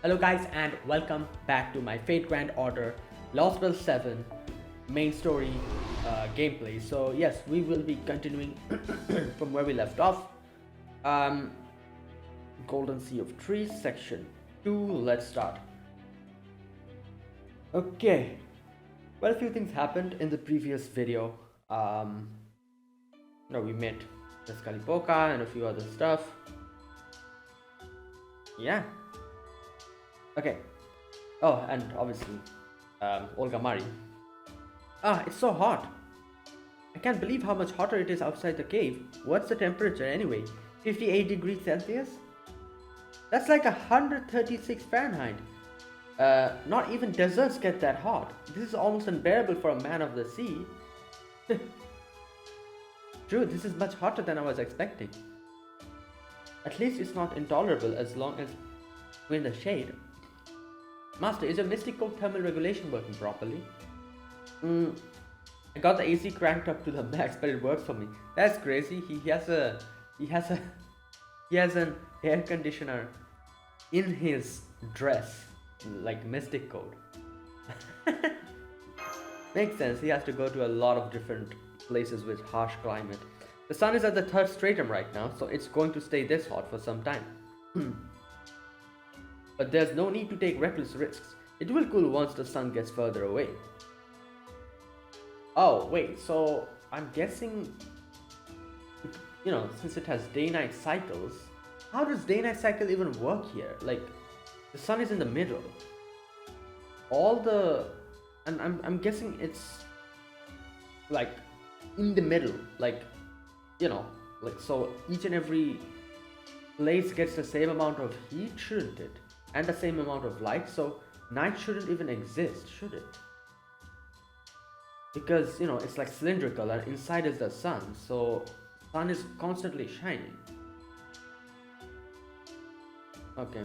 Hello guys and welcome back to my Fate Grand Order Lostbelt 7 main story gameplay. So yes, we will be continuing from where we left off. Um, Golden Sea of Trees section 2, let's start. Okay, well, a few things happened in the previous video. We met the Skalipoka and a few other stuff. Yeah. Okay. Oh, and obviously, Olga Marie. Ah, it's so hot. I can't believe how much hotter it is outside the cave. What's the temperature anyway? 58 degrees Celsius? That's like 136 Fahrenheit. Not even deserts get that hot. This is almost unbearable for a man of the sea. True, this is much hotter than I was expecting. At least it's not intolerable as long as we're in the shade. Master, is your mystical thermal regulation working properly? I got the AC cranked up to the max, but it works for me. That's crazy. He has an air conditioner in his dress, like mystic code. Makes sense. He has to go to a lot of different places with harsh climate. The sun is at the third stratum right now, so it's going to stay this hot for some time. But there's no need to take reckless risks. It will cool once the sun gets further away. Oh, wait, so I'm guessing, since it has day-night cycles, how does day-night cycle even work here? Like, the sun is in the middle. I'm guessing it's, like, in the middle. So each and every place gets the same amount of heat, shouldn't it? And the same amount of light, so night shouldn't even exist, should it? Because it's like cylindrical and inside is the sun, so sun is constantly shining. Okay,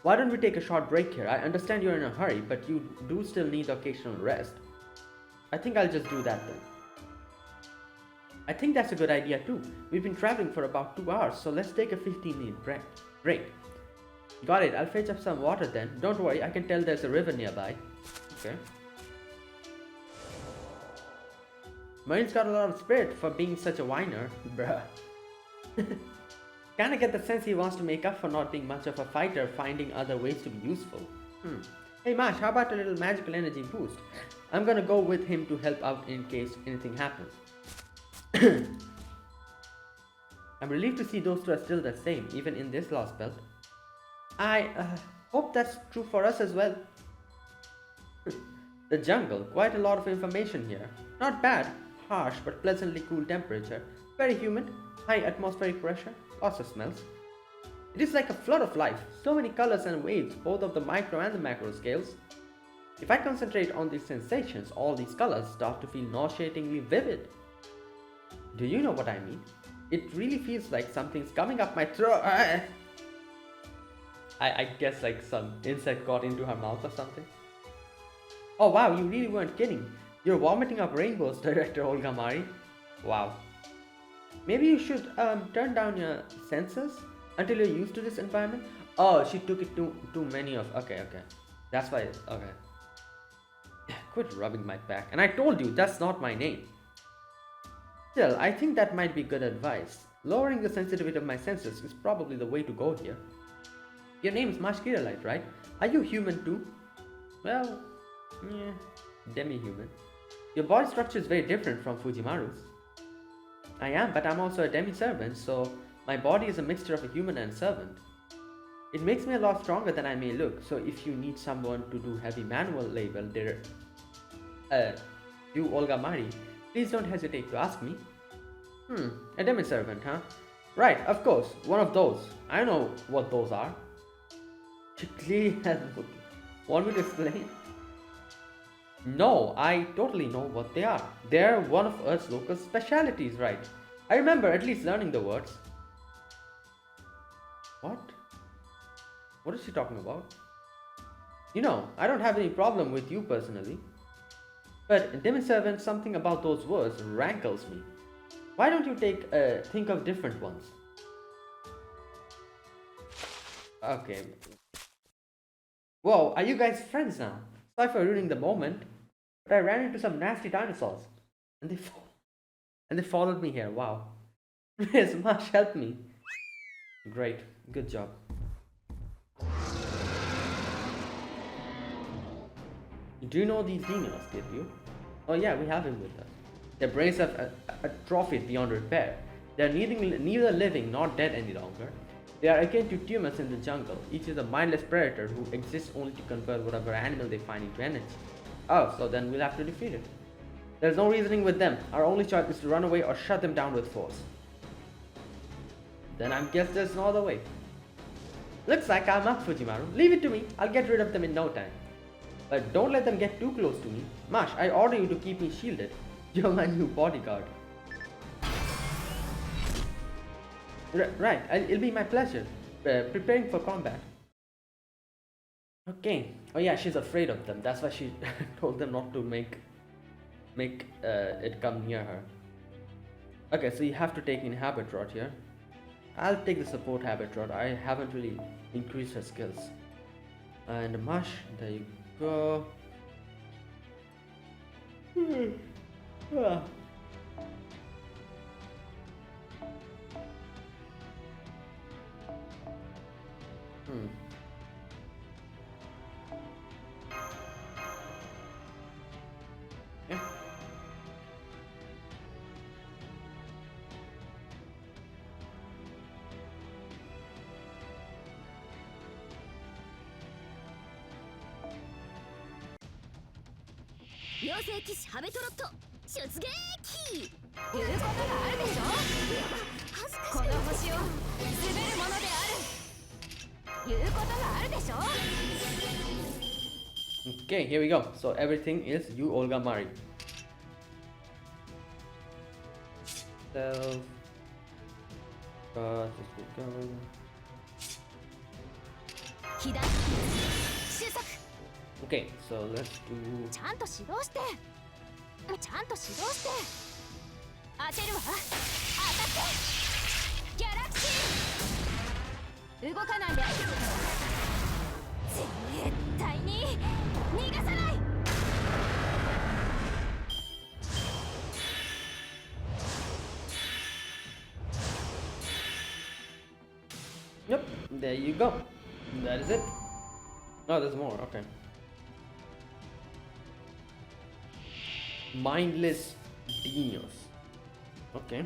why don't we take a short break here? I understand you're in a hurry, but you do still need occasional rest. I think I'll just do that then. I think that's a good idea too. We've been traveling for about 2 hours, so let's take a 15-minute break. Got it, I'll fetch up some water then. Don't worry, I can tell there's a river nearby. Okay. Marine's got a lot of spirit for being such a whiner, bruh. Kinda get the sense he wants to make up for not being much of a fighter, finding other ways to be useful. Hey Mash, how about a little magical energy boost? I'm gonna go with him to help out in case anything happens. I'm relieved to see those two are still the same, even in this Lostbelt. I hope that's true for us as well. The jungle, quite a lot of information here. Not bad, harsh but pleasantly cool temperature. Very humid, high atmospheric pressure, lots of smells. It is like a flood of life, so many colors and waves, both of the micro and the macro scales. If I concentrate on these sensations, all these colors start to feel nauseatingly vivid. Do you know what I mean? It really feels like something's coming up my throat. I guess like some insect got into her mouth or something. Oh wow, you really weren't kidding. You're vomiting up rainbows, Director Olga Marie. Wow. Maybe you should turn down your senses until you're used to this environment. Oh, she took it too many of. Okay. That's why. Okay. Quit rubbing my back. And I told you that's not my name. Still, I think that might be good advice. Lowering the sensitivity of my senses is probably the way to go here. Your name is Mashkiralite, right? Are you human too? Well, yeah, demi-human. Your body structure is very different from Fujimaru's. I am, but I'm also a demi-servant, so my body is a mixture of a human and servant. It makes me a lot stronger than I may look, so if you need someone to do heavy manual labor, U-Olga Marie, please don't hesitate to ask me. A demi-servant, huh? Right, of course, one of those. I know what those are. You clearly want me to explain? No, I totally know what they are. They're one of Earth's local specialities, right? I remember at least learning the words. What? What is she talking about? I don't have any problem with you personally. But demi-servant, something about those words rankles me. Why don't you think of different ones? Okay. Whoa, are you guys friends now? Sorry for ruining the moment, but I ran into some nasty dinosaurs, and they followed me here. Wow. Please, Marsh, help me. Great, good job. Do you know these demons, did you? Oh yeah, we have him with us. Their brains have atrophied beyond repair. They are neither living nor dead any longer. They are akin to tumors in the jungle. Each is a mindless predator who exists only to convert whatever animal they find into energy. Oh, so then we'll have to defeat it. There's no reasoning with them. Our only choice is to run away or shut them down with force. Then I guess there's no other way. Looks like I'm up, Fujimaru. Leave it to me. I'll get rid of them in no time. But don't let them get too close to me. Mash, I order you to keep me shielded. You're my new bodyguard. Right, it'll be my pleasure. Preparing for combat. Okay. Oh yeah, she's afraid of them. That's why she told them not to make it come near her. Okay, so you have to take in habit rod here. I'll take the support habit rod. I haven't really increased her skills. And Mash, there you go. Yeah. Okay, here we go. So everything is U-Olga Marie. Self. Just keep going. Okay, so let's do. Yep, there you go. That is it. No, there's more. Okay. Mindless genius. Okay.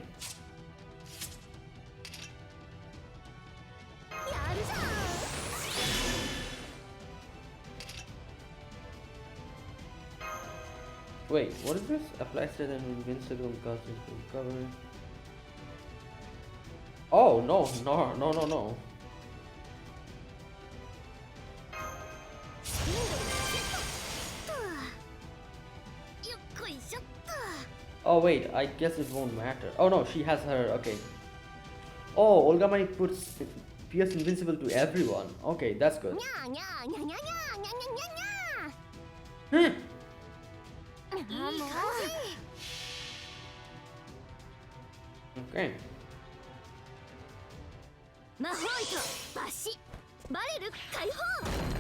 Wait, what is this? Applies to an invincible causes recovery. Oh no, no. Oh wait, I guess it won't matter. Oh no, she has her, okay. Oh, Olga Marie puts Pierce invincible to everyone. Okay, that's good. Okay.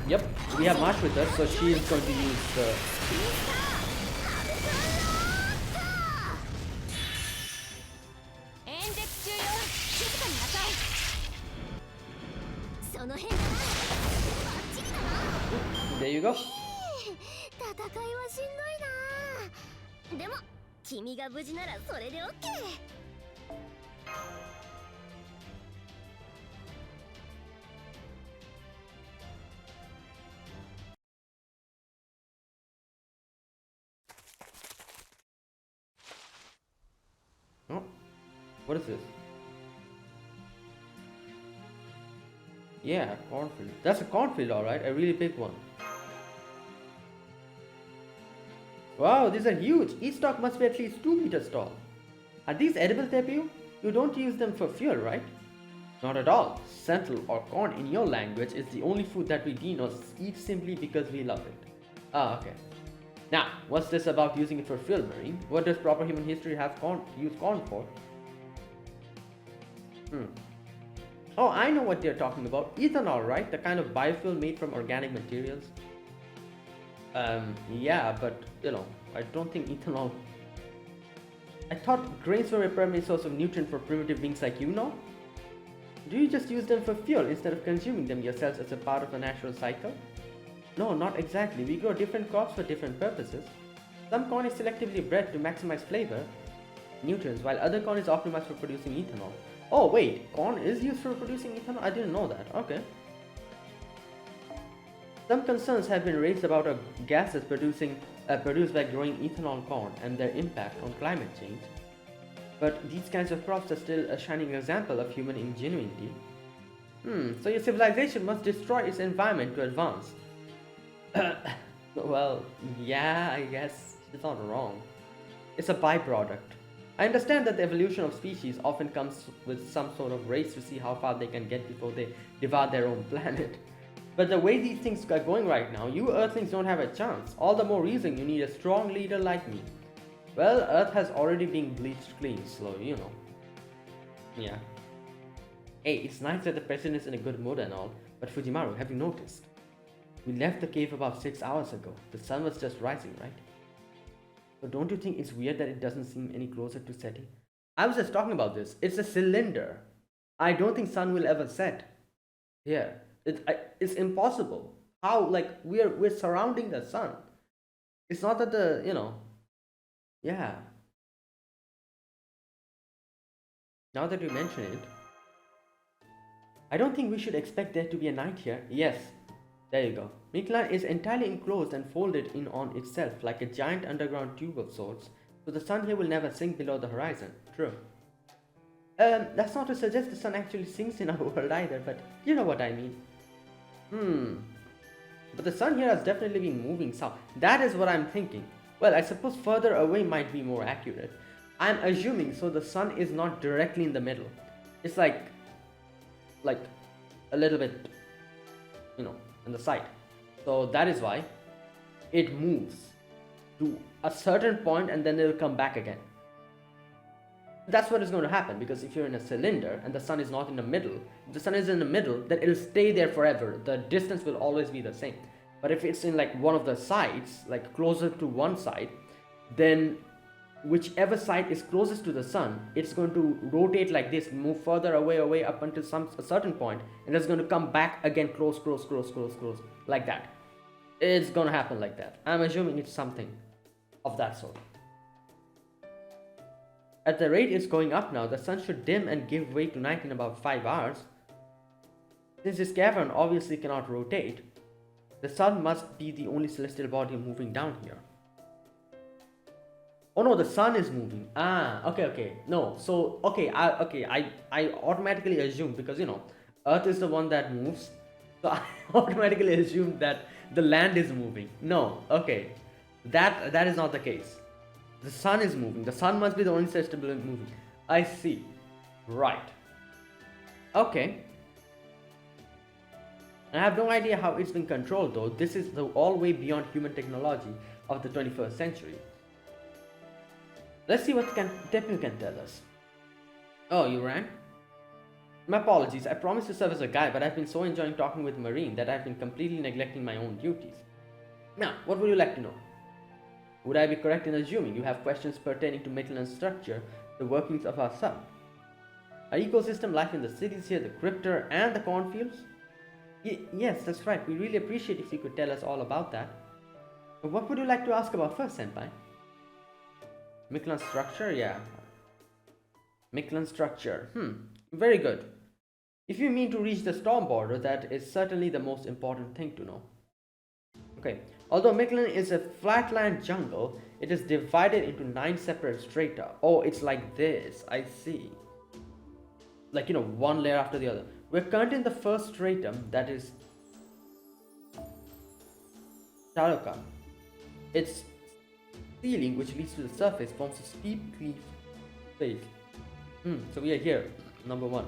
Yep, we have Marsh with us, so she is going to use the... There you go. Oh, what is this? Yeah, cornfield. That's a cornfield, alright, a really big one. Wow, these are huge. Each stalk must be at least 2 meters tall. Are these edible, Tepu? You don't use them for fuel, right? Not at all. Sentinel or corn in your language is the only food that we dinos eat simply because we love it. Ah, okay. Now, what's this about using it for fuel, Marine? What does proper human history have use corn for? Oh, I know what they're talking about. Ethanol, right? The kind of biofuel made from organic materials. Yeah, but I don't think ethanol. I thought grains were a primary source of nutrient for primitive beings like you, no? Do you just use them for fuel instead of consuming them yourselves as a part of a natural cycle? No, not exactly. We grow different crops for different purposes. Some corn is selectively bred to maximize flavor, nutrients, while other corn is optimized for producing ethanol. Oh wait, corn is used for producing ethanol? I didn't know that. Okay. Some concerns have been raised about gases produced by growing ethanol corn and their impact on climate change. But these kinds of crops are still a shining example of human ingenuity. So your civilization must destroy its environment to advance. Well, yeah, I guess she's not wrong. It's a byproduct. I understand that the evolution of species often comes with some sort of race to see how far they can get before they devour their own planet. But the way these things are going right now, you Earthlings don't have a chance. All the more reason you need a strong leader like me. Well, Earth has already been bleached clean, so Yeah. Hey, it's nice that the president is in a good mood and all, but Fujimaru, have you noticed? We left the cave about 6 hours ago. The sun was just rising, right? So don't you think it's weird that it doesn't seem any closer to setting? I was just talking about this. It's a cylinder. I don't think sun will ever set. Yeah, it's impossible. How? Like we're surrounding the sun. It's not that Yeah. Now that you mention it, I don't think we should expect there to be a night here. Yes, there you go. Mictlan is entirely enclosed and folded in on itself like a giant underground tube of sorts, so the sun here will never sink below the horizon. True. That's not to suggest the sun actually sinks in our world either, but you know what I mean. But the sun here has definitely been moving south. That is what I'm thinking. Well, I suppose further away might be more accurate. I'm assuming so the sun is not directly in the middle. It's like a little bit, on the side. So that is why it moves to a certain point and then it'll come back again. That's what is going to happen, because if you're in a cylinder and the sun is not in the middle, if the sun is in the middle, then it'll stay there forever. The distance will always be the same. But if it's in like one of the sides, like closer to one side, then whichever side is closest to the sun, it's going to rotate like this, move further away up until a certain point, and it's going to come back again close, like that. It's going to happen like that. I'm assuming it's something of that sort. At the rate it's going up now, the sun should dim and give way to night in about 5 hours. Since this cavern obviously cannot rotate, the sun must be the only celestial body moving down here. Oh no, the sun is moving. Okay. No, so I automatically assumed, because Earth is the one that moves, so I automatically assumed that the land is moving. No, okay, that is not the case. The sun is moving. The sun must be the only celestial body moving. I see. Right. Okay. I have no idea how it's been controlled though. This is all way beyond human technology of the 21st century. Let's see what Tepu can tell us. Oh, you ran? My apologies. I promised to serve as a guide, but I've been so enjoying talking with Marine that I've been completely neglecting my own duties. Now, what would you like to know? Would I be correct in assuming you have questions pertaining to Mictlan's structure, the workings of our sun? Our ecosystem, life in the cities here, the cryptor, and the cornfields? Yes, that's right. We really appreciate if you could tell us all about that. But what would you like to ask about first, Senpai? Mictlan's structure? Yeah. Mictlan's structure. Very good. If you mean to reach the storm border, that is certainly the most important thing to know. Okay. Although Mictlan is a flatland jungle, it is divided into 9 separate strata. Oh, it's like this. I see. Like, one layer after the other. We're currently in the first stratum, that is Taroka. Its ceiling, which leads to the surface, forms a steep cliff face. So we are here, number 1.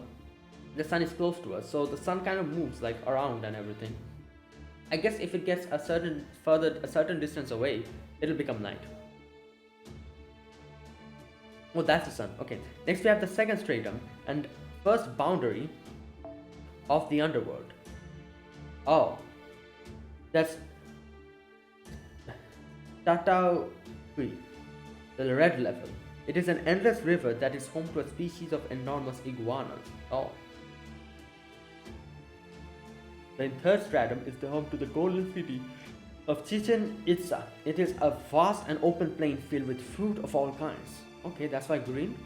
The sun is close to us, so the sun kind of moves like around and everything. I guess if it gets a certain distance away, it'll become night. Oh, that's the sun. Okay. Next we have the second stratum and first boundary. of the Underworld. Oh, that's Tatau Creek, the red level. It is an endless river that is home to a species of enormous iguanas. Oh. The third stratum is the home to the golden city of Chichen Itza. It is a vast and open plain filled with fruit of all kinds. Okay, that's why green.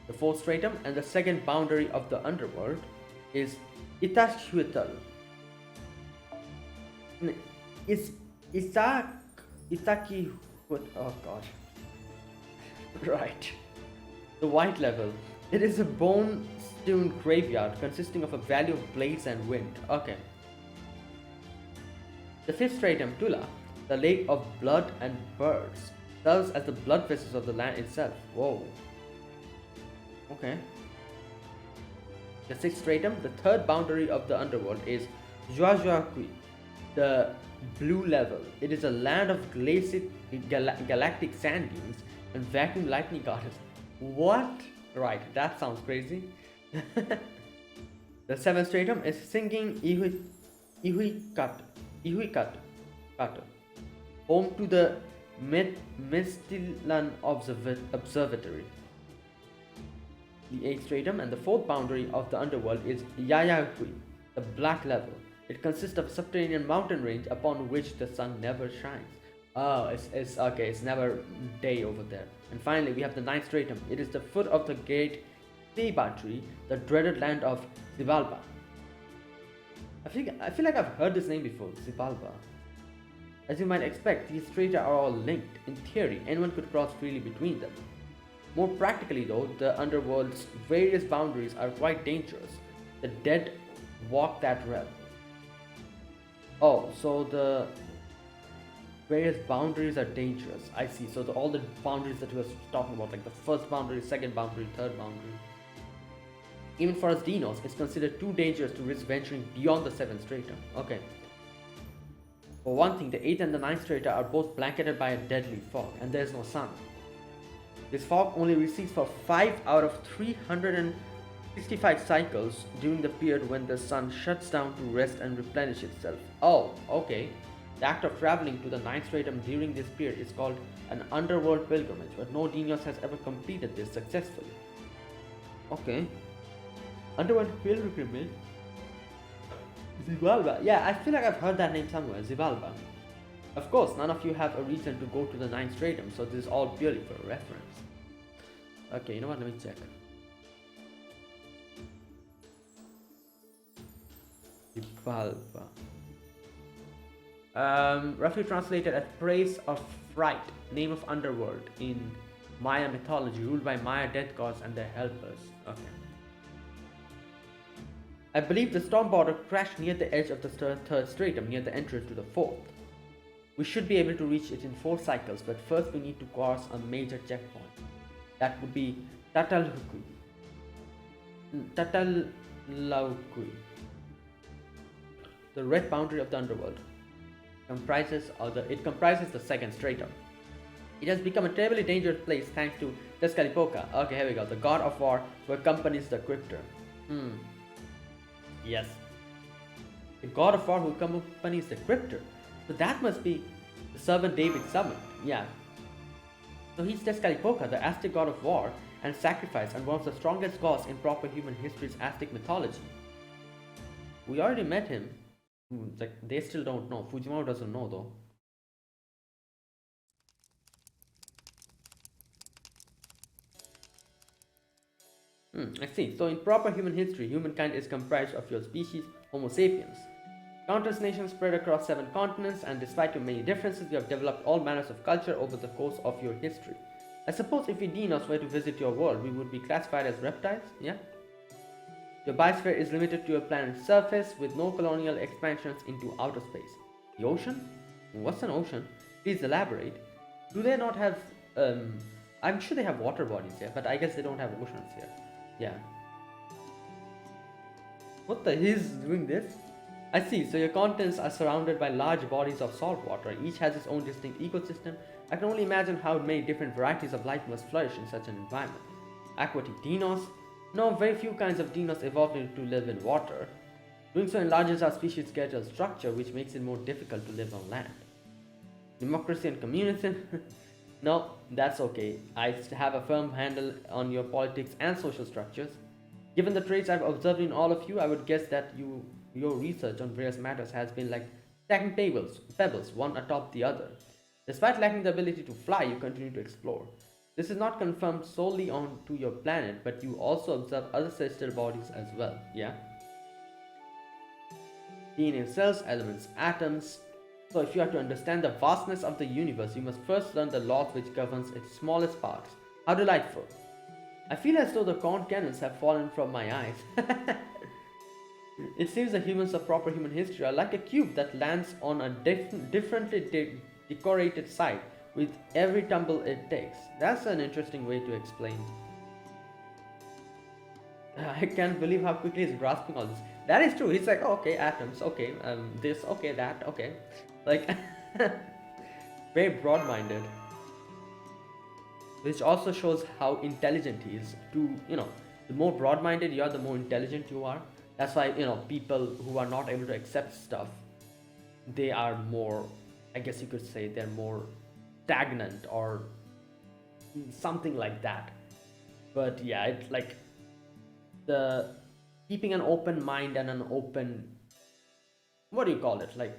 The fourth stratum and the second boundary of the underworld is Itashhuital. Is Itaki. Oh god. Right. The white level. It is a bone-strewn graveyard consisting of a valley of blades and wind. Okay. The fifth stratum, Tula, the lake of blood and birds, serves as the blood vessels of the land itself. Whoa. Okay. The sixth stratum, the third boundary of the underworld, is Zhuazhuaqui, the blue level. It is a land of galactic sand dunes and vacuum lightning goddess. What? Right, that sounds crazy. The seventh stratum is Singing Ihuikat, home to the Mictlan Observatory. The eighth stratum and the fourth boundary of the underworld is Yayagui, the black level. It consists of a subterranean mountain range upon which the sun never shines. Oh, it's okay, it's never day over there. And finally, we have the ninth stratum. It is the foot of the great Ceiba tree, the dreaded land of Xibalba. I feel like I've heard this name before, Xibalba. As you might expect, these strata are all linked. In theory, anyone could cross freely between them. More practically though, the underworld's various boundaries are quite dangerous. The dead walk that realm. Oh, so the various boundaries are dangerous. I see. So all the boundaries that we were talking about, like the first boundary, second boundary, third boundary. Even for us Dinos, it's considered too dangerous to risk venturing beyond the seventh stratum. Okay. For one thing, the 8th and the 9th strata are both blanketed by a deadly fog, and there is no sun. This fog only recedes for 5 out of 365 cycles during the period when the sun shuts down to rest and replenish itself. Oh, okay. The act of traveling to the 9th stratum during this period is called an underworld pilgrimage, but no Dinos has ever completed this successfully. Okay. Underworld pilgrimage? Xibalba. Yeah, I feel like I've heard that name somewhere. Xibalba. Of course, none of you have a reason to go to the 9th stratum, so this is all purely for reference. Okay, you know what? Let me check. Xibalba. Roughly translated as praise of fright, name of underworld in Maya mythology, ruled by Maya death gods and their helpers. Okay. I believe the storm border crashed near the edge of the third stratum, near the entrance to the fourth. We should be able to reach it in 4 cycles, but first we need to cross a major checkpoint. That would be Tatalhukui. The red boundary of the underworld. It comprises the second stratum. It has become a terribly dangerous place thanks to Tezcatlipoca. Okay, here we go. The god of war who accompanies the cryptor. Yes. The god of war who accompanies the cryptor. So that must be the servant David summoned. Yeah. So he's Tezcatlipoca, the Aztec god of war and sacrifice, and one of the strongest gods in proper human history's Aztec mythology. We already met him. Like, they still don't know. Fujimoto doesn't know though. I see. So in proper human history, humankind is comprised of your species, Homo sapiens. Countless nations spread across 7 continents, and despite your many differences, you have developed all manners of culture over the course of your history. I suppose if we Dinos were to visit your world, we would be classified as reptiles, yeah? Your biosphere is limited to your planet's surface, with no colonial expansions into outer space. The ocean? What's an ocean? Please elaborate. Do they not have, I'm sure they have water bodies here, but I guess they don't have oceans here. Yeah. What the he's doing this? I see, so your continents are surrounded by large bodies of salt water. Each has its own distinct ecosystem. I can only imagine how many different varieties of life must flourish in such an environment. Aquatic Dinos, No, very few kinds of dinos evolved to live in water. Doing so enlarges our species' skeletal structure, which makes it more difficult to live on land. Democracy and communism? No, that's okay. I have a firm handle on your politics and social structures. Given the traits I've observed in all of you, I would guess that your research on various matters has been like stacking pebbles, one atop the other. Despite lacking the ability to fly, you continue to explore. This is not confirmed solely onto your planet, but you also observe other celestial bodies as well, yeah? DNA cells, elements, atoms. So if you are to understand the vastness of the universe, you must first learn the laws which governs its smallest parts. How delightful. I feel as though the corn candles have fallen from my eyes. It seems the humans of proper human history are like a cube that lands on a differently decorated site with every tumble it takes. That's an interesting way to explain. I can't believe how quickly he's grasping all this. That is true. He's like, oh, okay, atoms, okay, this, okay, that, okay. Like, very broad-minded. Which also shows how intelligent he is. The more broad-minded you are, the more intelligent you are. That's why, people who are not able to accept stuff, they are more, I guess you could say, they're more stagnant or something like that. But yeah, it's like the keeping an open mind and an open, what do you call it? Like,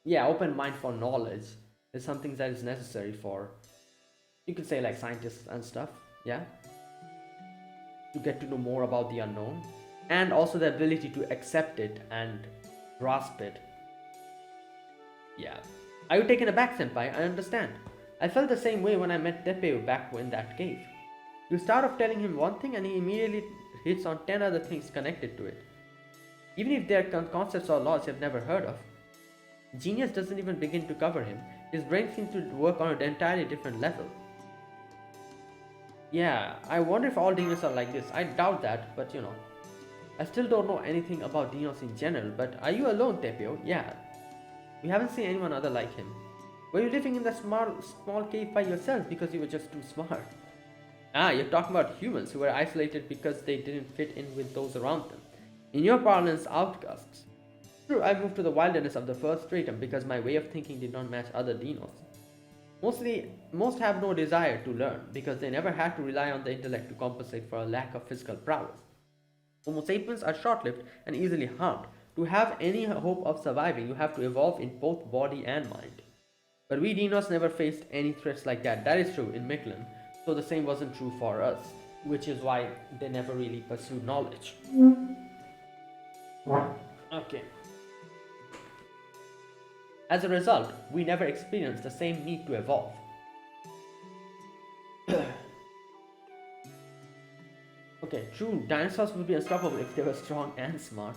yeah, open mind for knowledge is something that is necessary for, you could say, like scientists and stuff, yeah, to get to know more about the unknown, and also the ability to accept it and grasp it. Yeah. Are you taken aback, senpai? I understand. I felt the same way when I met Tepeu back in that cave. You start off telling him one thing and he immediately hits on 10 other things connected to it. Even if they're concepts or laws you've never heard of. Genius doesn't even begin to cover him. His brain seems to work on an entirely different level. Yeah, I wonder if all dinos are like this. I doubt that, but I still don't know anything about dinos in general, but are you alone, Tepeo? Yeah. We haven't seen anyone other like him. Were you living in that small cave by yourself because you were just too smart? Ah, you're talking about humans who were isolated because they didn't fit in with those around them. In your parlance, outcasts. True, I moved to the wilderness of the first stratum because my way of thinking did not match other dinos. Most have no desire to learn because they never had to rely on the intellect to compensate for a lack of physical prowess. Homo sapiens are short-lived and easily harmed. To have any hope of surviving, you have to evolve in both body and mind. But we dinos never faced any threats like that. That is true in Mictlan, so the same wasn't true for us, which is why they never really pursued knowledge. Okay. As a result, we never experienced the same need to evolve. Okay, true, dinosaurs would be unstoppable if they were strong and smart.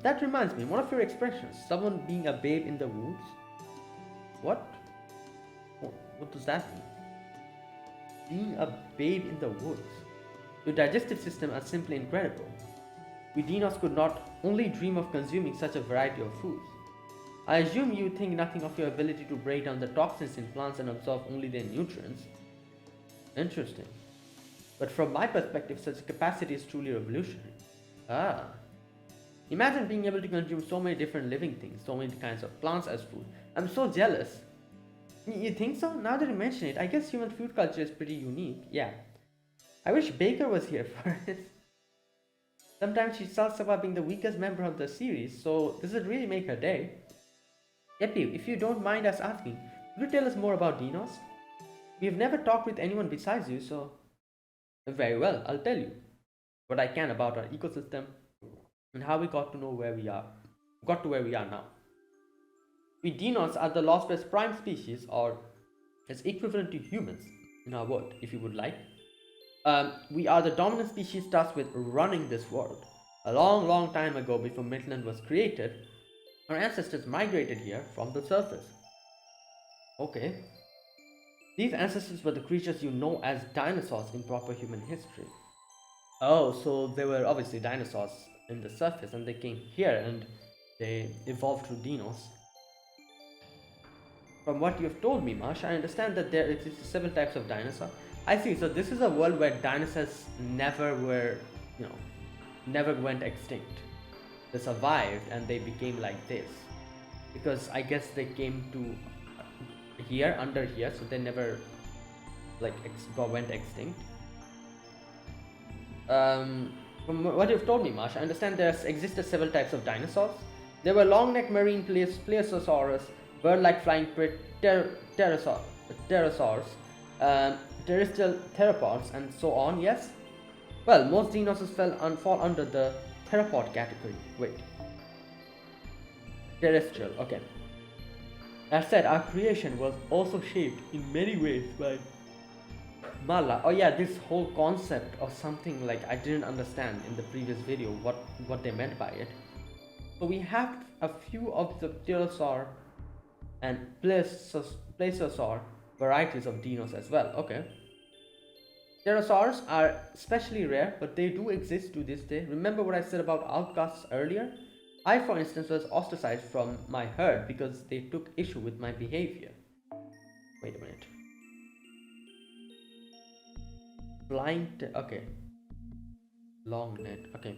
That reminds me, one of your expressions, someone being a babe in the woods. What? What does that mean? Being a babe in the woods. Your digestive system are simply incredible. We dinos could not only dream of consuming such a variety of foods. I assume you think nothing of your ability to break down the toxins in plants and absorb only their nutrients. Interesting. But from my perspective, such a capacity is truly revolutionary. Ah. Imagine being able to consume so many different living things, so many kinds of plants as food. I'm so jealous. You think so? Now that you mention it, I guess human food culture is pretty unique. Yeah. I wish Baker was here for it. Sometimes she talks about being the weakest member of the series, so this would really make her day. Epi, if you don't mind us asking, could you tell us more about dinos? We've never talked with anyone besides you, so... Very well, I'll tell you what I can about our ecosystem and how we got to where we are now. We dinos are the Lostbelt's prime species, or as equivalent to humans in our world, if you would like. We are the dominant species tasked with running this world. A long time ago, before Mictlan was created, our ancestors migrated here from the surface. Okay. These ancestors were the creatures you know as dinosaurs in proper human history. Oh, so they were obviously dinosaurs in the surface and they came here and they evolved through dinos. From what you have told me, Marsh, I understand that there exist several types of dinosaurs. I see, so this is a world where dinosaurs never were you know, never went extinct. They survived and they became like this because I guess they came to here under here, so they never like went extinct. From what you've told me, Marsh, I understand there existed several types of dinosaurs. There were long-necked marine plesiosaurus, bird-like flying pterosaurs, terrestrial theropods, and so on. Yes. Well, most dinosaurs fall under the theropod category. Wait. Terrestrial. Okay. That said, our creation was also shaped in many ways by Mala. Oh yeah, this whole concept of something like I didn't understand in the previous video what they meant by it. So we have a few of the pterosaur and plesiosaur varieties of dinos as well. Okay. Pterosaurs are especially rare, but they do exist to this day. Remember what I said about outcasts earlier? I, for instance, was ostracized from my herd because they took issue with my behavior. Wait a minute. Okay. Long net, okay.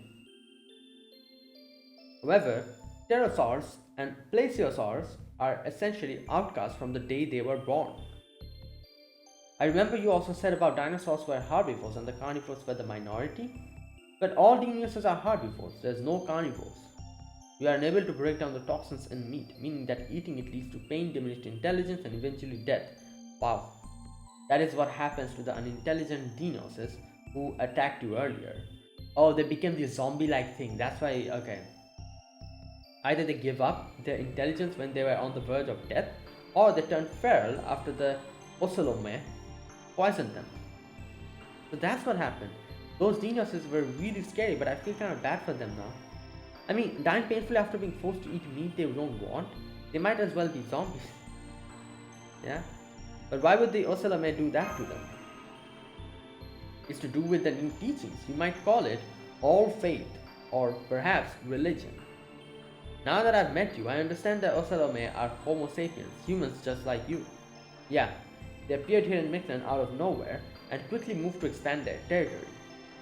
However, pterosaurs and plesiosaurs are essentially outcasts from the day they were born. I remember you also said about dinosaurs were herbivores and the carnivores were the minority. But all dinosaurs are herbivores, there's no carnivores. We are unable to break down the toxins in meat, meaning that eating it leads to pain, diminished intelligence, and eventually death. Wow. That is what happens to the unintelligent dinosaurs who attacked you earlier. Oh, they became this zombie-like thing, that's why, okay. Either they give up their intelligence when they were on the verge of death, or they turned feral after the Ocelome poisoned them. So that's what happened. Those dinosaurs were really scary, but I feel kind of bad for them now. I mean, dying painfully after being forced to eat meat they don't want, they might as well be zombies. Yeah? But why would the Ocelome do that to them? It's to do with the new teachings. You might call it all faith, or perhaps religion. Now that I've met you, I understand that Ocelome are Homo sapiens, humans just like you. Yeah, they appeared here in Mictlan out of nowhere and quickly moved to expand their territory.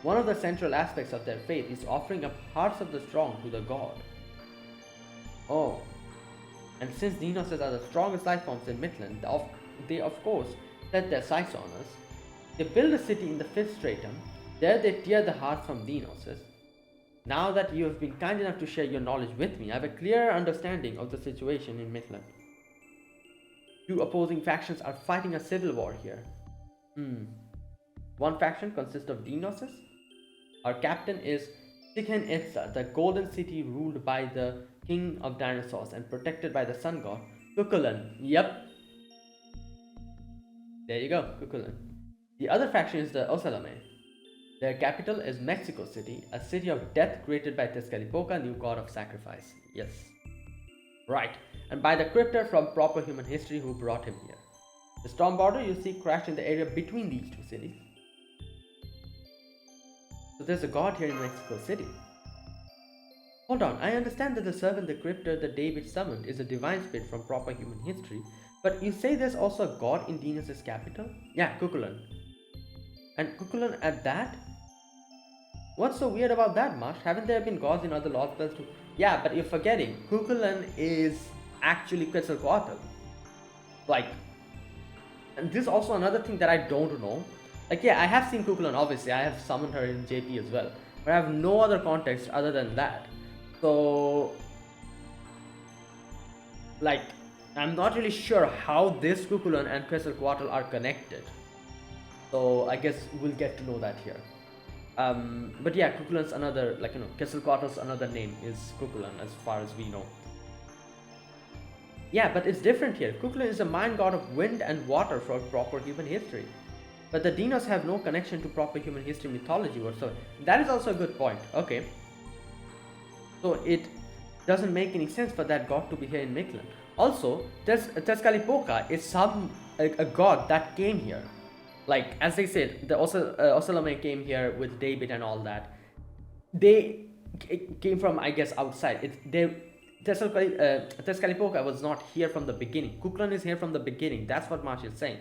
One of the central aspects of their faith is offering up hearts of the strong to the god. Oh, and since dinosaurs are the strongest life forms in Mictlan, they of course set their sights on us. They build a city in the 5th stratum, there they tear the hearts from dinosaurs. Now that you have been kind enough to share your knowledge with me, I have a clearer understanding of the situation in Mictlan. Two opposing factions are fighting a civil war here. One faction consists of dinosaurs. Our captain is Tikhen Itza, the golden city ruled by the king of dinosaurs and protected by the sun god, Kukulkan. Yep. There you go, Kukulkan. The other faction is the Ocelome. Their capital is Mexico City, a city of death created by Tezcatlipoca, new god of sacrifice. Yes. Right, and by the cryptor from proper human history who brought him here. The storm border you see crashed in the area between these two cities. So there's a god here in Mexico City. Hold on, I understand that the servant, the cryptor that David summoned is a divine spirit from proper human history, but you say there's also a god in Dinos' capital? Yeah, Kukulkan. And Kukulkan at that? What's so weird about that, Marsh? Haven't there been gods in other Lostbelts too? Yeah, but you're forgetting, Kukulkan is actually Quetzalcoatl. Like, and this is also another thing that I don't know. Like, yeah, I have seen Kukulkan, obviously, I have summoned her in JP as well, but I have no other context other than that. So, like, I'm not really sure how this Kukulkan and Quetzalcoatl are connected. So, I guess we'll get to know that here. But yeah, Kukulkan's another, like, Quetzalcoatl's another name is Kukulkan as far as we know. Yeah, but it's different here. Kukulkan is a Mayan god of wind and water for proper human history. But the Dinos have no connection to proper human history mythology whatsoever. That is also a good point. Okay. So it doesn't make any sense for that god to be here in Mictlan. Also, Tezcatlipoca is a god that came here. Like, as they said, the Ocelome came here with David and all that. They came from, I guess, outside. Tezcatlipoca was not here from the beginning. Kukulkan is here from the beginning. That's what Marsh is saying.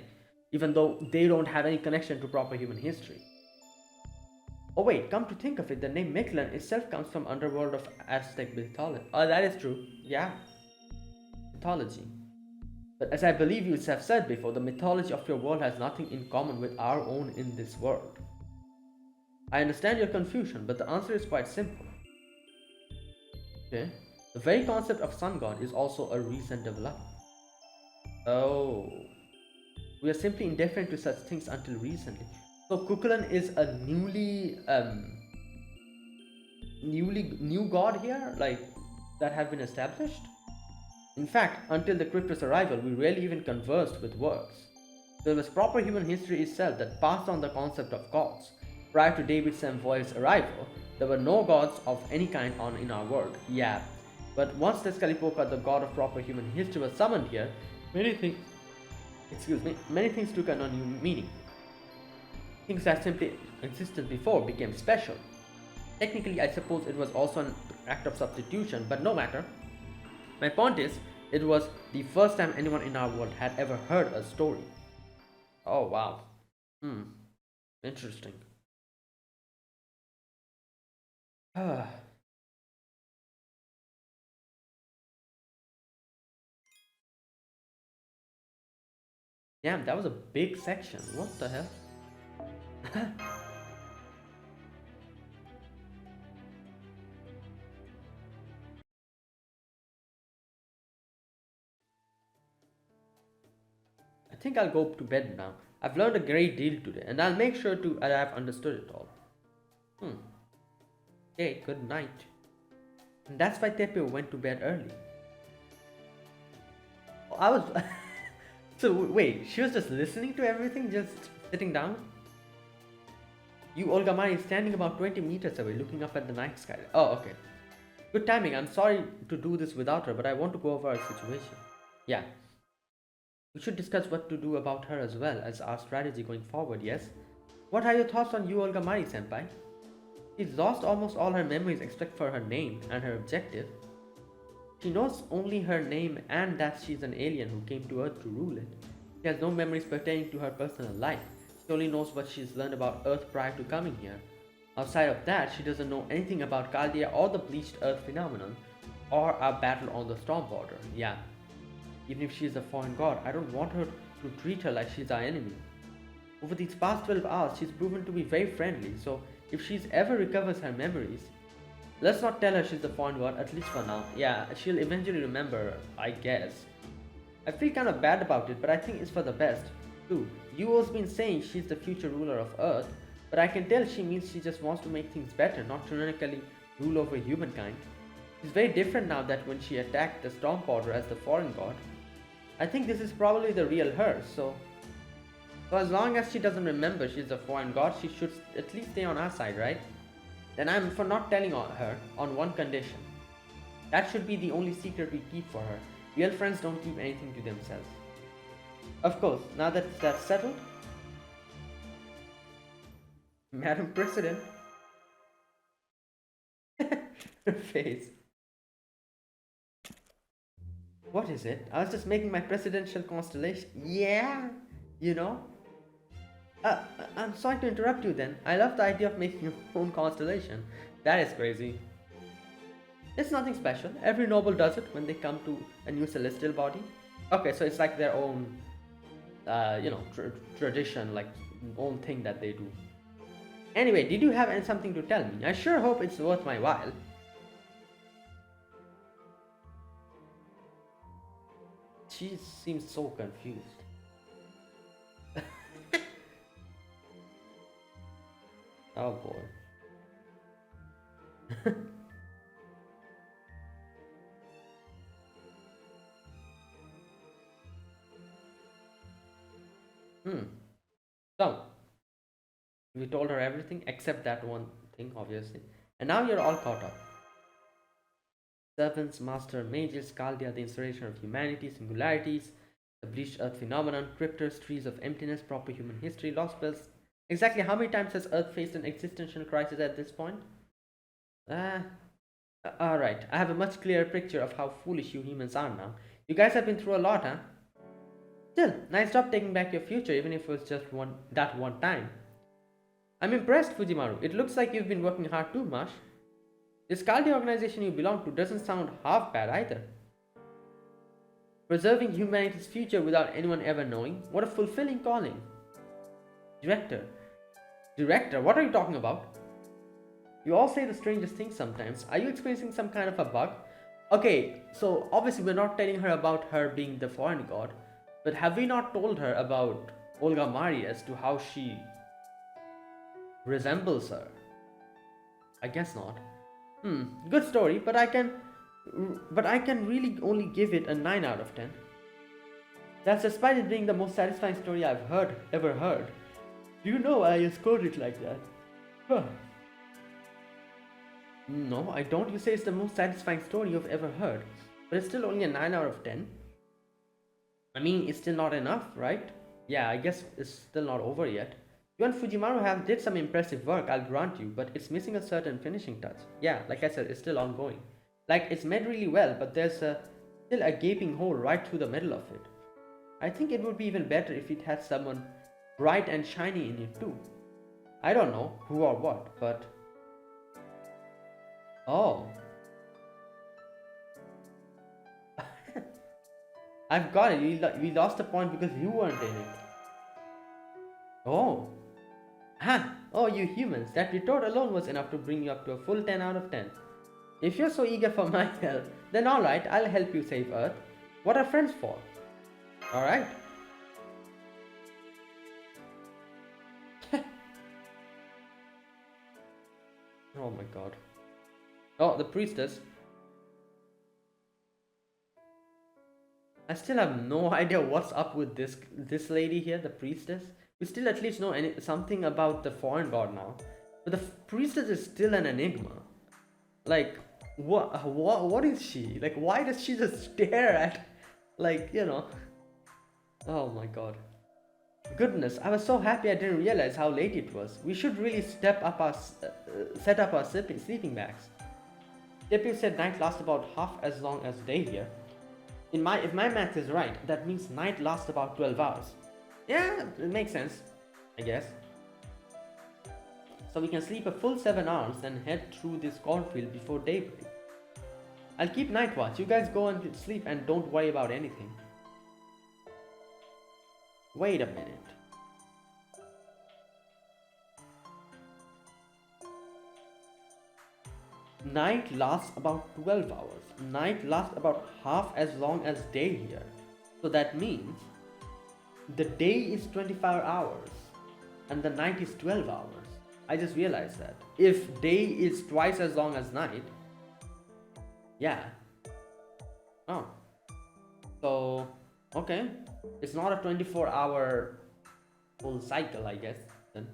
Even though they don't have any connection to proper human history. Oh wait, come to think of it, the name Mictlan itself comes from Underworld of Aztec mythology. Oh, that is true. Yeah, mythology. But as I believe you have said before, the mythology of your world has nothing in common with our own in this world. I understand your confusion, but the answer is quite simple. Okay? The very concept of sun god is also a recent development. Oh. We are simply indifferent to such things until recently. So Kukulan is a new god here, like that have been established. In fact, until the Crypto's arrival, we rarely even conversed with words. So it was proper human history itself that passed on the concept of gods. Prior to David Samvoy's arrival, there were no gods of any kind on in our world. Yeah, but once Tezcatlipoca, the god of proper human history, was summoned here, many things took on a new meaning. Things that simply existed before became special. Technically, I suppose it was also an act of substitution, but no matter. My point is, it was the first time anyone in our world had ever heard a story. Oh wow. Interesting. Damn, that was a big section. What the hell? I think I'll go to bed now. I've learned a great deal today, and I'll make sure to that I've understood it all. Okay, good night. And that's why Tepe went to bed early. Oh, I was. So wait, she was just listening to everything, just sitting down? U-Olga Marie is standing about 20 meters away, looking up at the night sky. Oh, okay. Good timing. I'm sorry to do this without her, but I want to go over our situation. Yeah. We should discuss what to do about her as well as our strategy going forward, yes? What are your thoughts on U-Olga Marie, senpai? She's lost almost all her memories except for her name and her objective. She knows only her name and that she's an alien who came to Earth to rule it. She has no memories pertaining to her personal life. She only knows what she's learned about Earth prior to coming here. Outside of that, she doesn't know anything about Chaldea or the bleached Earth phenomenon or our battle on the storm border. Yeah. Even if she is a foreign god, I don't want her to treat her like she's our enemy. Over these past 12 hours, she's proven to be very friendly, so if she's ever recovers her memories, let's not tell her she's the foreign god, at least for now. Yeah, she'll eventually remember, I guess. I feel kind of bad about it, but I think it's for the best, too. Yuo's been saying she's the future ruler of Earth, but I can tell she means she just wants to make things better, not tyrannically rule over humankind. She's very different now that when she attacked the storm border as the foreign god. I think this is probably the real her, so as long as she doesn't remember she's a foreign god, she should at least stay on our side, right? Then I'm for not telling her on one condition. That should be the only secret we keep for her. Real friends don't keep anything to themselves. Of course, now that that's settled, Madam President. Her face. What is it? I was just making my presidential constellation. Yeah, you know. I'm sorry to interrupt you then. I love the idea of making your own constellation. That is crazy. It's nothing special. Every noble does it when they come to a new celestial body. Okay, so it's like their own, tradition, like own thing that they do. Anyway, did you have something to tell me? I sure hope it's worth my while. She seems so confused. Oh boy. So, we told her everything except that one thing, obviously. And now you're all caught up. Servants, Master, Mages, Chaldea, the installation of humanity, singularities, the bleached Earth phenomenon, cryptors, trees of emptiness, proper human history, Lostbelt. Exactly how many times has Earth faced an existential crisis at this point? Alright, I have a much clearer picture of how foolish you humans are now. You guys have been through a lot, huh? Still, nice job taking back your future, even if it was just that one time. I'm impressed, Fujimaru. It looks like you've been working hard too, Mash. This Kaldi organization you belong to doesn't sound half bad either. Preserving humanity's future without anyone ever knowing? What a fulfilling calling. Director. Director? What are you talking about? You all say the strangest things sometimes. Are you experiencing some kind of a bug? Okay, so obviously we're not telling her about her being the foreign god, but have we not told her about Olga Marie as to how she resembles her? I guess not. Good story, but I can really only give it a 9 out of 10. That's despite it being the most satisfying story I've ever heard. Do you know why I scored it like that? Huh. No, I don't. You say it's the most satisfying story you've ever heard, but it's still only a 9 out of 10. I mean, it's still not enough, right? Yeah, I guess it's still not over yet. You and Fujimaru did some impressive work, I'll grant you, but it's missing a certain finishing touch. Yeah, like I said, it's still ongoing. Like, it's made really well, but there's still a gaping hole right through the middle of it. I think it would be even better if it had someone bright and shiny in it too. I don't know who or what, but... Oh. I've got it. We lost a point because you weren't in it. Oh. Oh, you humans. That retort alone was enough to bring you up to a full 10 out of 10. If you're so eager for my help, then alright, I'll help you save Earth. What are friends for? Alright. Oh my god. Oh, the priestess. I still have no idea what's up with this lady here, the priestess. We still at least know something about the foreign god now, but the priestess is still an enigma. Like, what is she? Like, why does she just stare at, like, you know? Oh my god. Goodness, I was so happy I didn't realize how late it was. We should really set up our sleeping bags. Tepu said night lasts about half as long as day here. If my math is right, that means night lasts about 12 hours. Yeah, it makes sense, I guess. So we can sleep a full 7 hours and head through this cornfield before daybreak. I'll keep night watch. You guys go and sleep and don't worry about anything. Wait a minute. Night lasts about 12 hours. Night lasts about half as long as day here. So that means the day is 24 hours and the night is 12 hours. I just realized that. If day is twice as long as night, yeah. Oh. So, okay. It's not a 24-hour full cycle, I guess, then.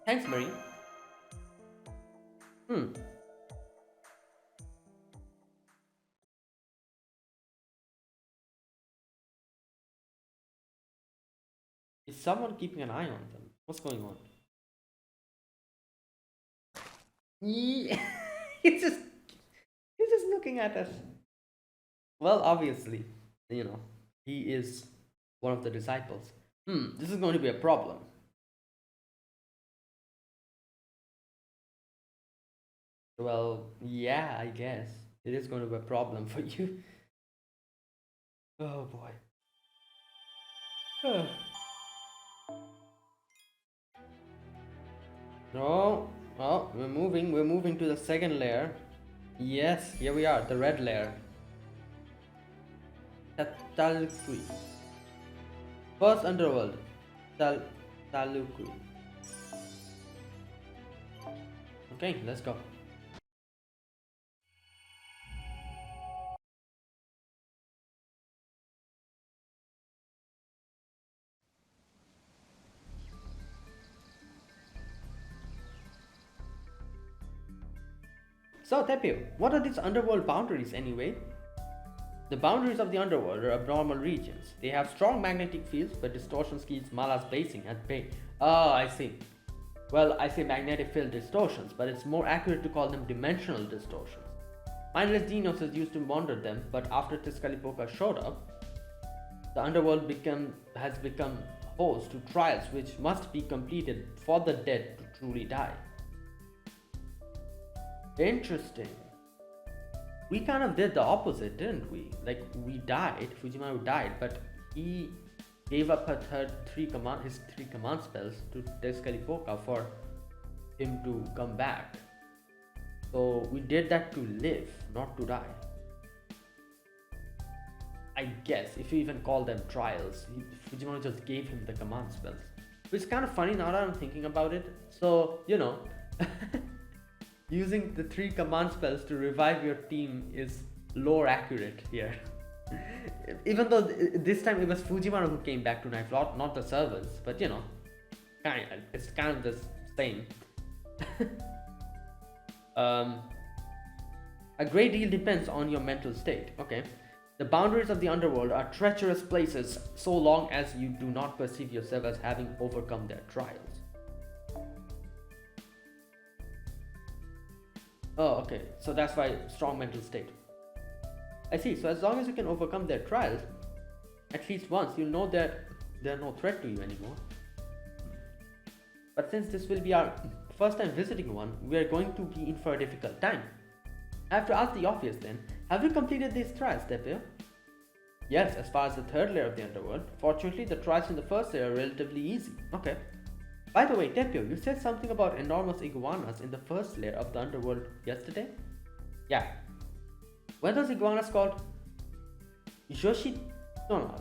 Thanks, Marie. Is someone keeping an eye on them? What's going on? He's just looking at us. Well, obviously, you know, he is one of the disciples. This is going to be a problem. Well, yeah, I guess it is going to be a problem for you. Oh boy. No. Oh, we're moving to the second layer. Yes, here we are, the red layer. Talukui. First Underworld. Talukui. Okay, let's go. So Tepu, what are these underworld boundaries anyway? The boundaries of the underworld are abnormal regions. They have strong magnetic fields, but distortions keeps Mala's basing at bay. Oh, I see. Well, I say magnetic field distortions, but it's more accurate to call them dimensional distortions. Mindless Genos used to monitor them, but after Tezcatlipoca showed up, the underworld has become exposed to trials which must be completed for the dead to truly die. Interesting. We kind of did the opposite, didn't we? Like, we died, Fujimaru died, but he gave up his three command spells to Tezcatlipoca for him to come back. So we did that to live, not to die. I guess, if you even call them trials, Fujimaru just gave him the command spells. Which is kind of funny now that I'm thinking about it. So, you know, using the 3 command spells to revive your team is lore accurate here. Even though this time it was Fujimaru who came back to Knife, not the servants, but you know, it's kind of the same. A great deal depends on your mental state. Okay. The boundaries of the underworld are treacherous places so long as you do not perceive yourself as having overcome their trials. Oh, okay. So that's why strong mental state. I see. So as long as you can overcome their trials, at least once, you'll know that they're no threat to you anymore. But since this will be our first time visiting one, we are going to be in for a difficult time. I have to ask the obvious then. Have you completed these trials, Tepio? Yes, as far as the 3rd layer of the underworld. Fortunately, the trials in the 1st layer are relatively easy. Okay. By the way, Tepio, you said something about enormous iguanas in the 1st layer of the underworld yesterday? Yeah. Were those iguanas called Yoshitonal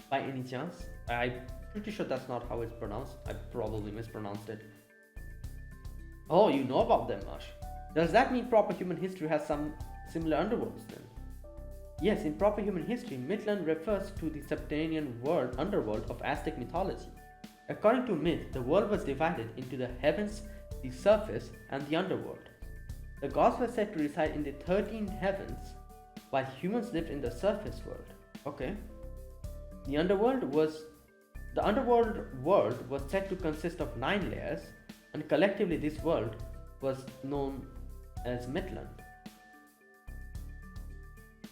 by any chance? I'm pretty sure that's not how it's pronounced. I probably mispronounced it. Oh, you know about them, Ash. Does that mean proper human history has some similar underworlds then? Yes, in proper human history, Mictlan refers to the subterranean underworld of Aztec mythology. According to myth, the world was divided into the heavens, the surface, and the underworld. The gods were said to reside in the 13 heavens, while humans lived in the surface world. Okay. The underworld world was said to consist of 9 layers, and collectively this world was known as Mictlan.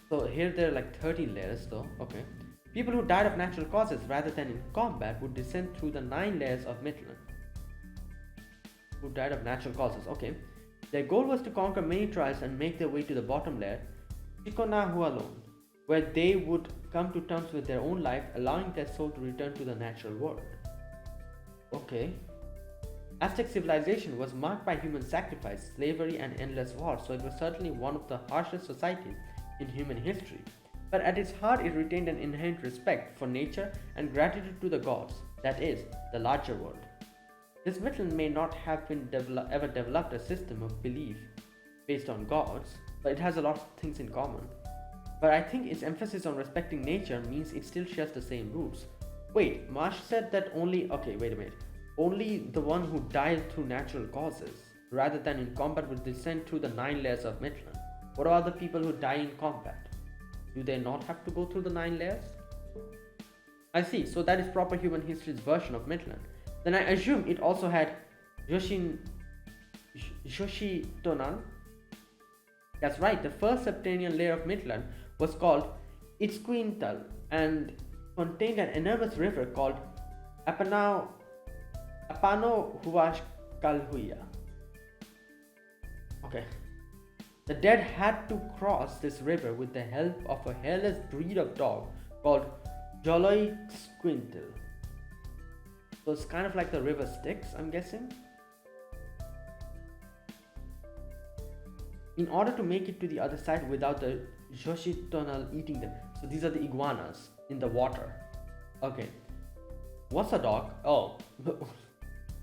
So here there are like 13 layers though. Okay. People who died of natural causes rather than in combat would descend through the 9 layers of Mictlan. Who died of natural causes. Okay. Their goal was to conquer many trials and make their way to the bottom layer, Chikonahualon, where they would come to terms with their own life, allowing their soul to return to the natural world. Okay. Aztec civilization was marked by human sacrifice, slavery, and endless war, so it was certainly one of the harshest societies in human history. But at its heart, it retained an inherent respect for nature and gratitude to the gods, that is, the larger world. This Mictlan may not have been ever developed a system of belief based on gods, but it has a lot of things in common. But I think its emphasis on respecting nature means it still shares the same roots. Wait, Marsh said that only the one who died through natural causes, rather than in combat, would descend through the 9 layers of Mictlan. What about the people who die in combat? Do they not have to go through the 9 layers? I see, so that is proper human history's version of Mictlan. Then I assume it also had Yoshitonal. That's right, the first subterranean layer of Mictlan was called Itzcuintla and contained an enormous river called Apanohuashkalhuya. Okay. The dead had to cross this river with the help of a hairless breed of dog called Joloitzcuintla. So it's kind of like the river Styx, I'm guessing. In order to make it to the other side without the Yoshitonal eating them. So these are the iguanas in the water. Okay. What's a dog? Oh.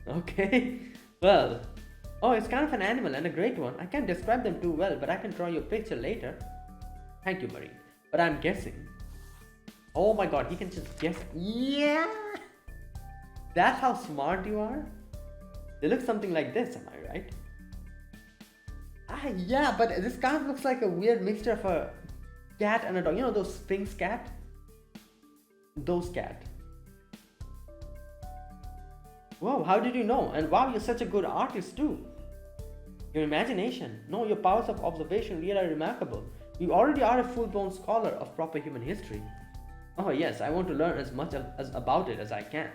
Okay. Well. Oh, it's kind of an animal and a great one. I can't describe them too well, but I can draw you a picture later. Thank you, Marie. But I'm guessing. Oh my god, he can just guess. Yeah! That's how smart you are? They look something like this, am I right? Yeah, but this kind of looks like a weird mixture of a cat and a dog. You know those Sphinx cat? Those cat. Wow, how did you know? And wow, you're such a good artist too. Your imagination, no, your powers of observation really are remarkable. You already are a full-blown scholar of proper human history. Oh yes, I want to learn as much about it as I can.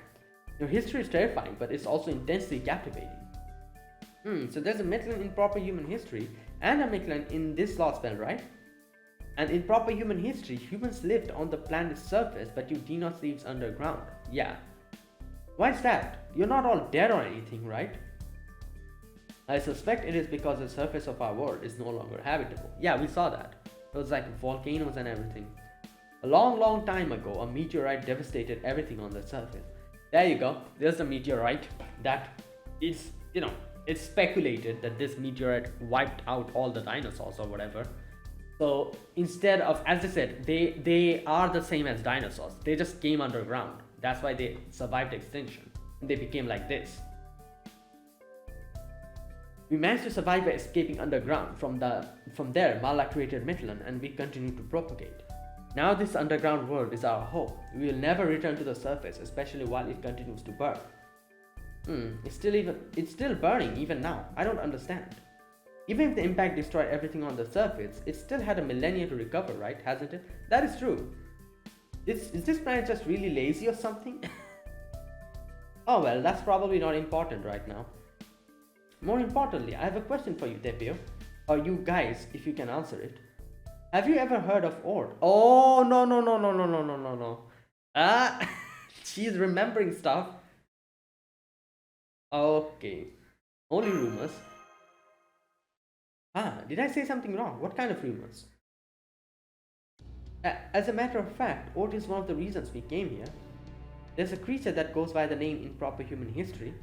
Your history is terrifying, but it's also intensely captivating. So there's a Mictlan in proper human history and a Mictlan in this Lostbelt, right? And in proper human history, humans lived on the planet's surface, but you Dinos lives underground. Yeah. Why is that? You're not all dead or anything, right? I suspect it is because the surface of our world is no longer habitable. Yeah, we saw that. It was like volcanoes and everything. A long, long time ago, a meteorite devastated everything on the surface. There you go. There's the meteorite that is, it's speculated that this meteorite wiped out all the dinosaurs or whatever. So instead of, as I said, they are the same as dinosaurs. They just came underground. That's why they survived extinction. And they became like this. We managed to survive by escaping underground. From there, Mala created Mictlan, and we continue to propagate. Now this underground world is our home. We will never return to the surface, especially while it continues to burn. It's still burning even now. I don't understand. Even if the impact destroyed everything on the surface, it still had a millennia to recover, right? Hasn't it? That is true. Is this planet just really lazy or something? Oh well, that's probably not important right now. More importantly, I have a question for you, Tepio. Or you guys, if you can answer it. Have you ever heard of Ord? Oh, no. She's remembering stuff. Okay. Only rumors. Did I say something wrong? What kind of rumors? As a matter of fact, Ord is one of the reasons we came here. There's a creature that goes by the name in proper human history.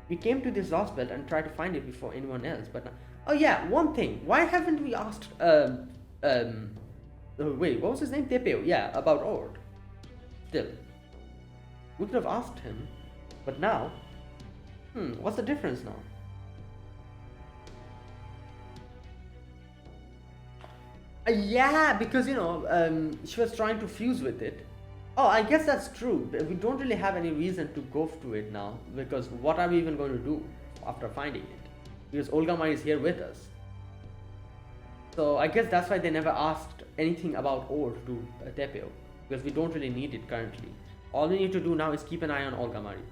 We came to this Lostbelt and tried to find it before anyone else, but oh yeah, one thing. Why haven't we asked wait, what was his name? Tepeo, yeah, about Ord. Still. We could have asked him, but now what's the difference now? Yeah, because she was trying to fuse with it. Oh, I guess that's true. We don't really have any reason to go to it now, because what are we even going to do after finding it? Because Olga Marie is here with us. So I guess that's why they never asked anything about Ord to Tepeo, because we don't really need it currently. All we need to do now is keep an eye on Olga Marie.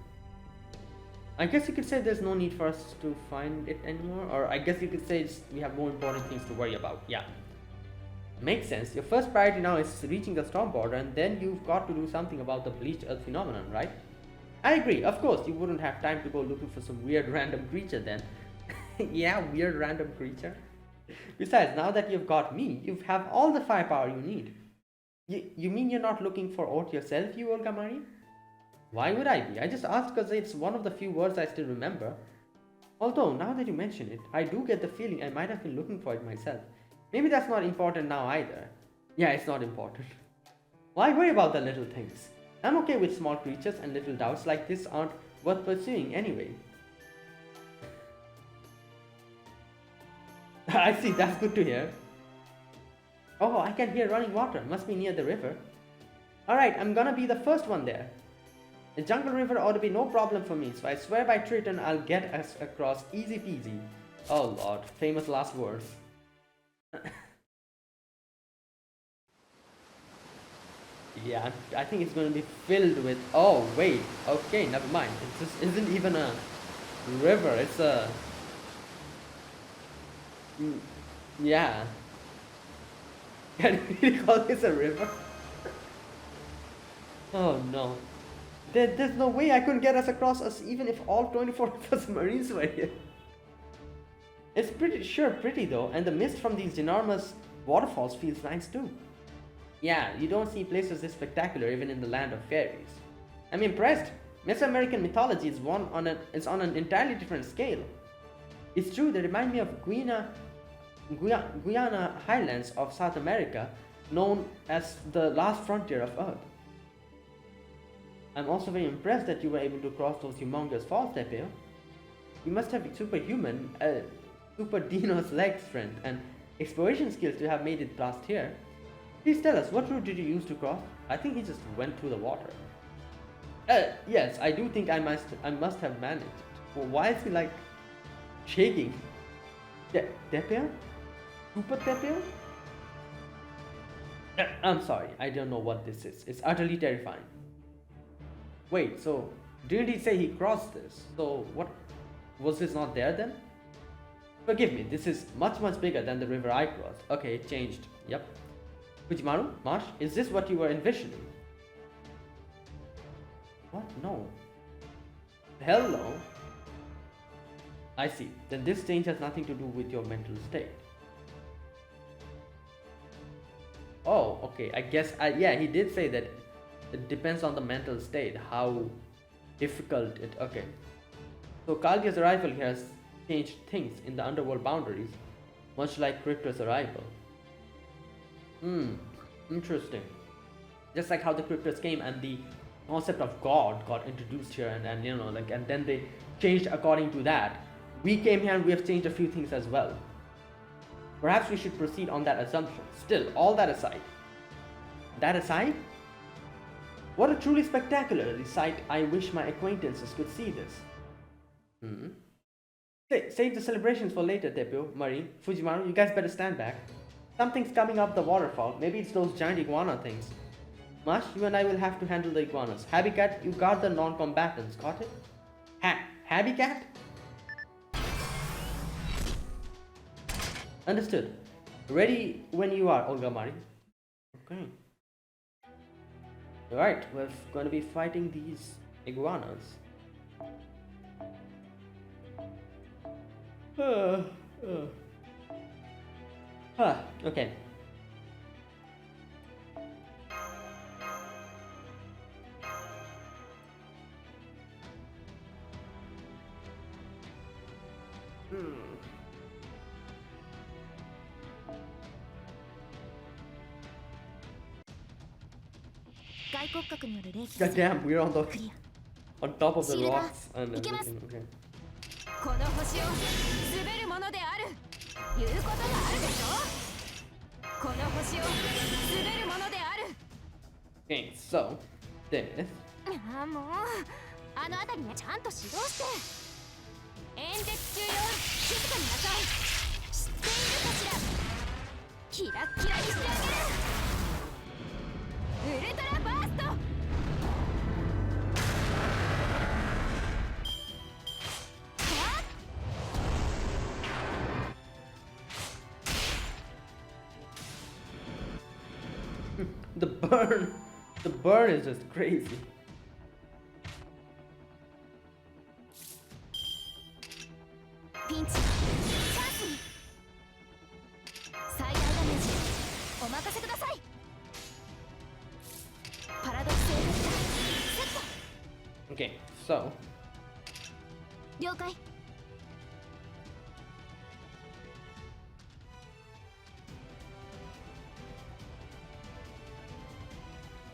I guess you could say there's no need for us to find it anymore, or I guess you could say we have more important things to worry about. Yeah. Makes sense. Your first priority now is reaching the storm border, and then you've got to do something about the bleached earth phenomenon, right? I agree. Of course, you wouldn't have time to go looking for some weird random creature then. Yeah, weird random creature. Besides, now that you've got me, you have all the firepower you need. You mean you're not looking for Ort yourself, U-Olga Marie? Why would I be? I just asked because it's one of the few words I still remember. Although, now that you mention it, I do get the feeling I might have been looking for it myself. Maybe that's not important now either. Yeah, it's not important. Why worry about the little things? I'm okay with small creatures, and little doubts like this aren't worth pursuing anyway. I see, that's good to hear. Oh, I can hear running water. Must be near the river. Alright, I'm gonna be the first one there. The jungle river ought to be no problem for me, so I swear by Triton I'll get us across easy peasy. Oh lord, famous last words. Yeah, I think it's going to be filled with... Oh, wait. Okay, never mind. It just isn't even a river. It's a... Yeah. Can you really call this a river? Oh, no. There's no way I could get us across even if all 24 of us Marines were here. It's pretty though, and the mist from these enormous waterfalls feels nice too. Yeah, you don't see places this spectacular even in the land of fairies. I'm impressed. Mesoamerican mythology is on an entirely different scale. It's true, they remind me of Guyana highlands of South America, known as the last frontier of Earth. I'm also very impressed that you were able to cross those humongous falls, Tepeo. You must have super Dino's leg strength and exploration skills to have made it past here. Please tell us, what route did you use to cross? I think he just went through the water. Yes, I do think I must have managed it. Well, why is he like shaking? Tepeo? Super Tepeo? I'm sorry, I don't know what this is. It's utterly terrifying. Wait, so Didn't he say he crossed this? So what, was this not there then? Forgive me, this is much bigger than the river I crossed. Okay, it changed. Yep. Fujimaru, Marsh, is this what you were envisioning? What? No. Hell no. I see. Then this change has nothing to do with your mental state. Oh, okay. I guess, yeah, he did say that it depends on the mental state, how difficult it, okay. So Kaldia's arrival here has changed things in the underworld boundaries, much like Crypto's arrival. Interesting. Just like how the Cryptos came and the concept of God got introduced here, and you know, like, and then they changed according to that. We came here and we have changed a few things as well. Perhaps we should proceed on that assumption. Still, all that aside. That aside? What a truly spectacular sight. I wish my acquaintances could see this. Save the celebrations for later, Tepu, Marie, Fujimaru, you guys better stand back. Something's coming up the waterfall. Maybe it's those giant iguana things. Mash, you and I will have to handle the iguanas. Habicat, you guard the non-combatants. Got it? Habicat? Understood. Ready when you are, Olga Marie. Okay. Alright, we're going to be fighting these iguanas. Okay. God damn, we're on top of the rocks and everything. Okay. この星を滑るものであるいうことがあるでしょこの星を滑るものである Okay, so this ああもうあの辺りねちゃんと指導して演説中よ静かになさい知っているかしらキラッキラにしてあげるウルトラバースト The burn is just crazy. Pinch. Chance. 最大ダメージお任せください。パラドクスエフェクターセット。 Okay, so 了解。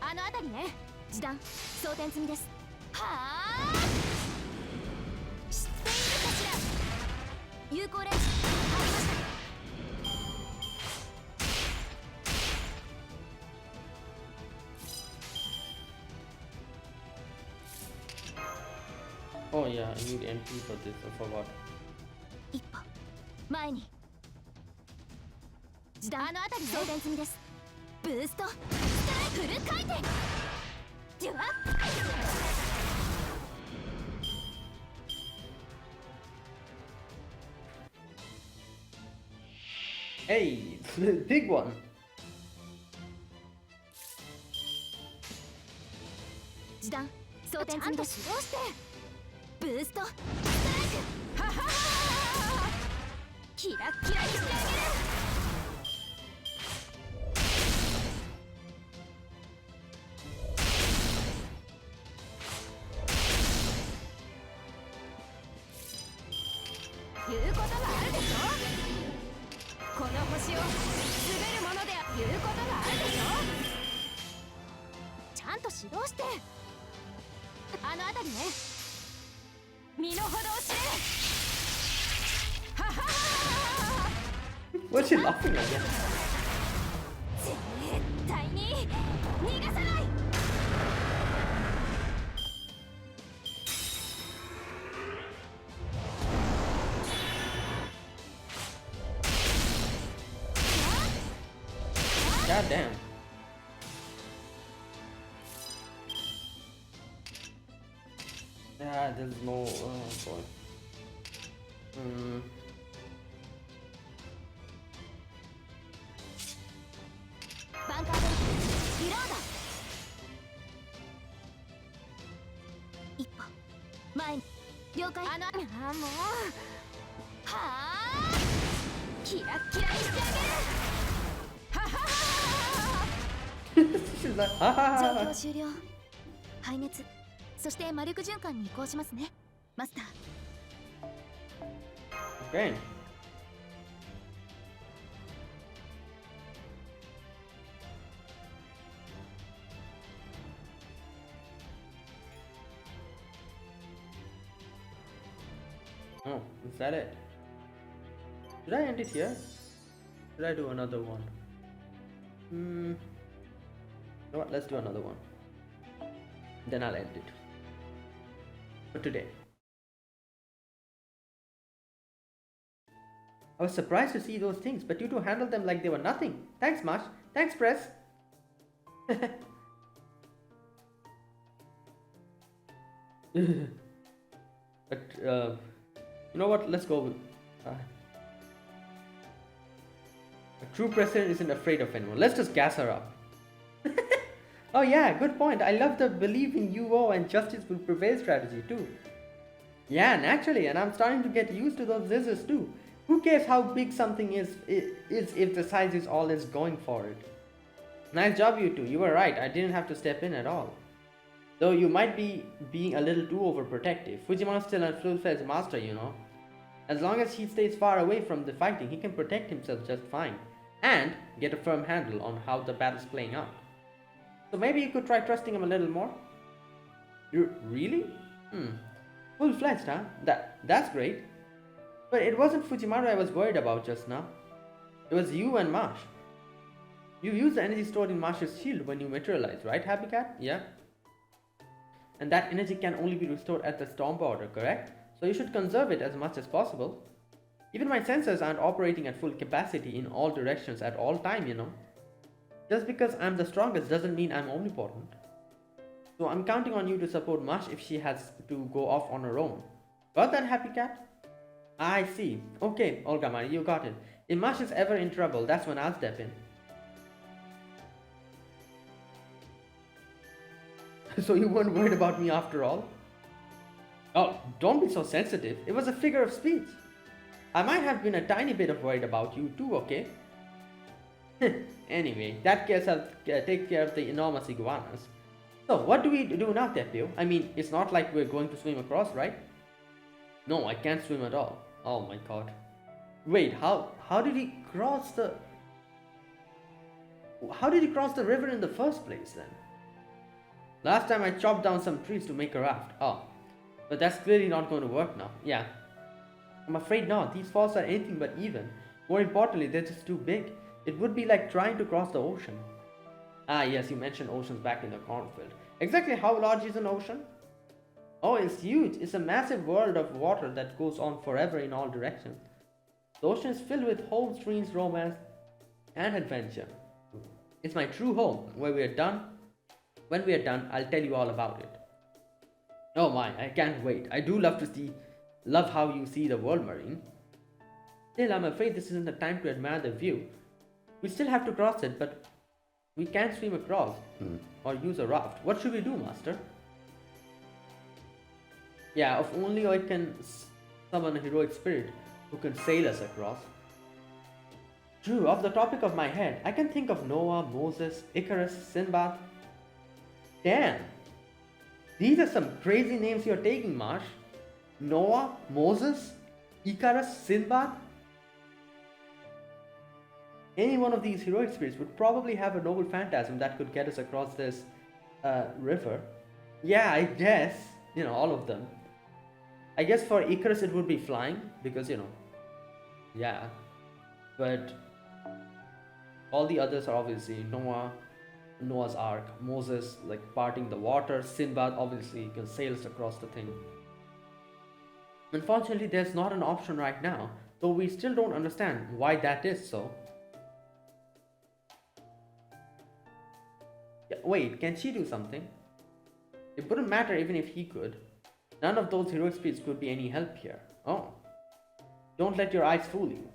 あの辺りね示弾装填済みですはあ知っているかしら有効レンジ入りました oh yeah, I need MP for this, I forgot. 一歩前に示弾あの辺り装填済みですブーストストライクフル回転デュアッ Hey, big one. 示弾装填済みです指導してブーストストライクははははキラッキラにしてあげる 言うことがあるでしょこの星を滑るもので言うことがあるでしょちゃんと指導してあの辺りね身の程を知れはははは What's she laughing at? 絶対に逃がさない God damn. Yeah, there's no point. Hmm. バンカーベルトリロード。一歩前に了解。もうはあキラッキラにしてあげる。はははは She's like, ha ha 状 ha 況 ha. 終了。排熱そして魔力循環に移行しますねマスター。 Okay. Oh, is that it? Should I end it here? Should I do another one? You know what? Let's do another one. Then I'll end it. For today. I was surprised to see those things, but you two handled them like they were nothing. Thanks, Marsh. Thanks, Press. But, you know what? Let's go with... a true president isn't afraid of anyone. Let's just gas her up. Oh yeah, good point. I love the believe in UO and justice will prevail strategy too. Yeah, naturally, and I'm starting to get used to those zizzes too. Who cares how big something is if the size is all is going for it? Nice job, you two. You were right. I didn't have to step in at all. Though you might be being a little too overprotective. Fujima's still a full-fledged master, you know. As long as he stays far away from the fighting, he can protect himself just fine. And get a firm handle on how the battle's playing out. So maybe you could try trusting him a little more? You really? Full-fledged, huh? That's great. But it wasn't Fujimaru I was worried about just now. It was you and Marsh. You used the energy stored in Marsh's shield when you materialized, right, Happy Cat? Yeah. And that energy can only be restored at the storm border, correct? So you should conserve it as much as possible. Even my sensors aren't operating at full capacity in all directions at all time, you know. Just because I'm the strongest doesn't mean I'm omnipotent. So I'm counting on you to support Marsh if she has to go off on her own. Got that, Happy Cat? I see. Okay, Olga Marie, you got it. If Marsh is ever in trouble, that's when I'll step in. So you weren't worried about me after all? Oh, don't be so sensitive. It was a figure of speech. I might have been a tiny bit of worried about you too, okay? Anyway, that case I'll take care of the enormous iguanas. So, what do we do now, Tepio? I mean, it's not like we're going to swim across, right? No, I can't swim at all. Oh my god. Wait, how did he cross the... How did he cross the river in the first place then? Last time I chopped down some trees to make a raft. Oh, but that's clearly not going to work now. Yeah. I'm afraid not. These falls are anything but even. More importantly, they're just too big. It would be like trying to cross the ocean. Ah yes, you mentioned oceans back in the cornfield. Exactly how large is an ocean? Oh, it's huge. It's a massive world of water that goes on forever in all directions. The ocean is filled with hopes, dreams, romance, and adventure. It's my true home. When we are done, I'll tell you all about it. Oh my, I can't wait. I do love how you see the world, Marine. Still, I'm afraid this isn't the time to admire the view. We still have to cross it, but we can't swim across or use a raft. What should we do, Master? Yeah, if only I can summon a heroic spirit who can sail us across. True, off the topic of my head, I can think of Noah, Moses, Icarus, Sinbad. Damn! These are some crazy names you're taking, Marsh. Noah, Moses, Icarus, Sinbad? Any one of these heroic spirits would probably have a noble phantasm that could get us across this river. Yeah, I guess. You know, all of them. I guess for Icarus it would be flying, because, you know, yeah. But all the others are obviously Noah's Ark, Moses, like parting the water, Sinbad, obviously, can sail us across the thing. Unfortunately, there's not an option right now, though we still don't understand why that is so. Yeah, wait, can she do something? It wouldn't matter even if he could. None of those heroic spirits could be any help here. Oh. Don't let your eyes fool you.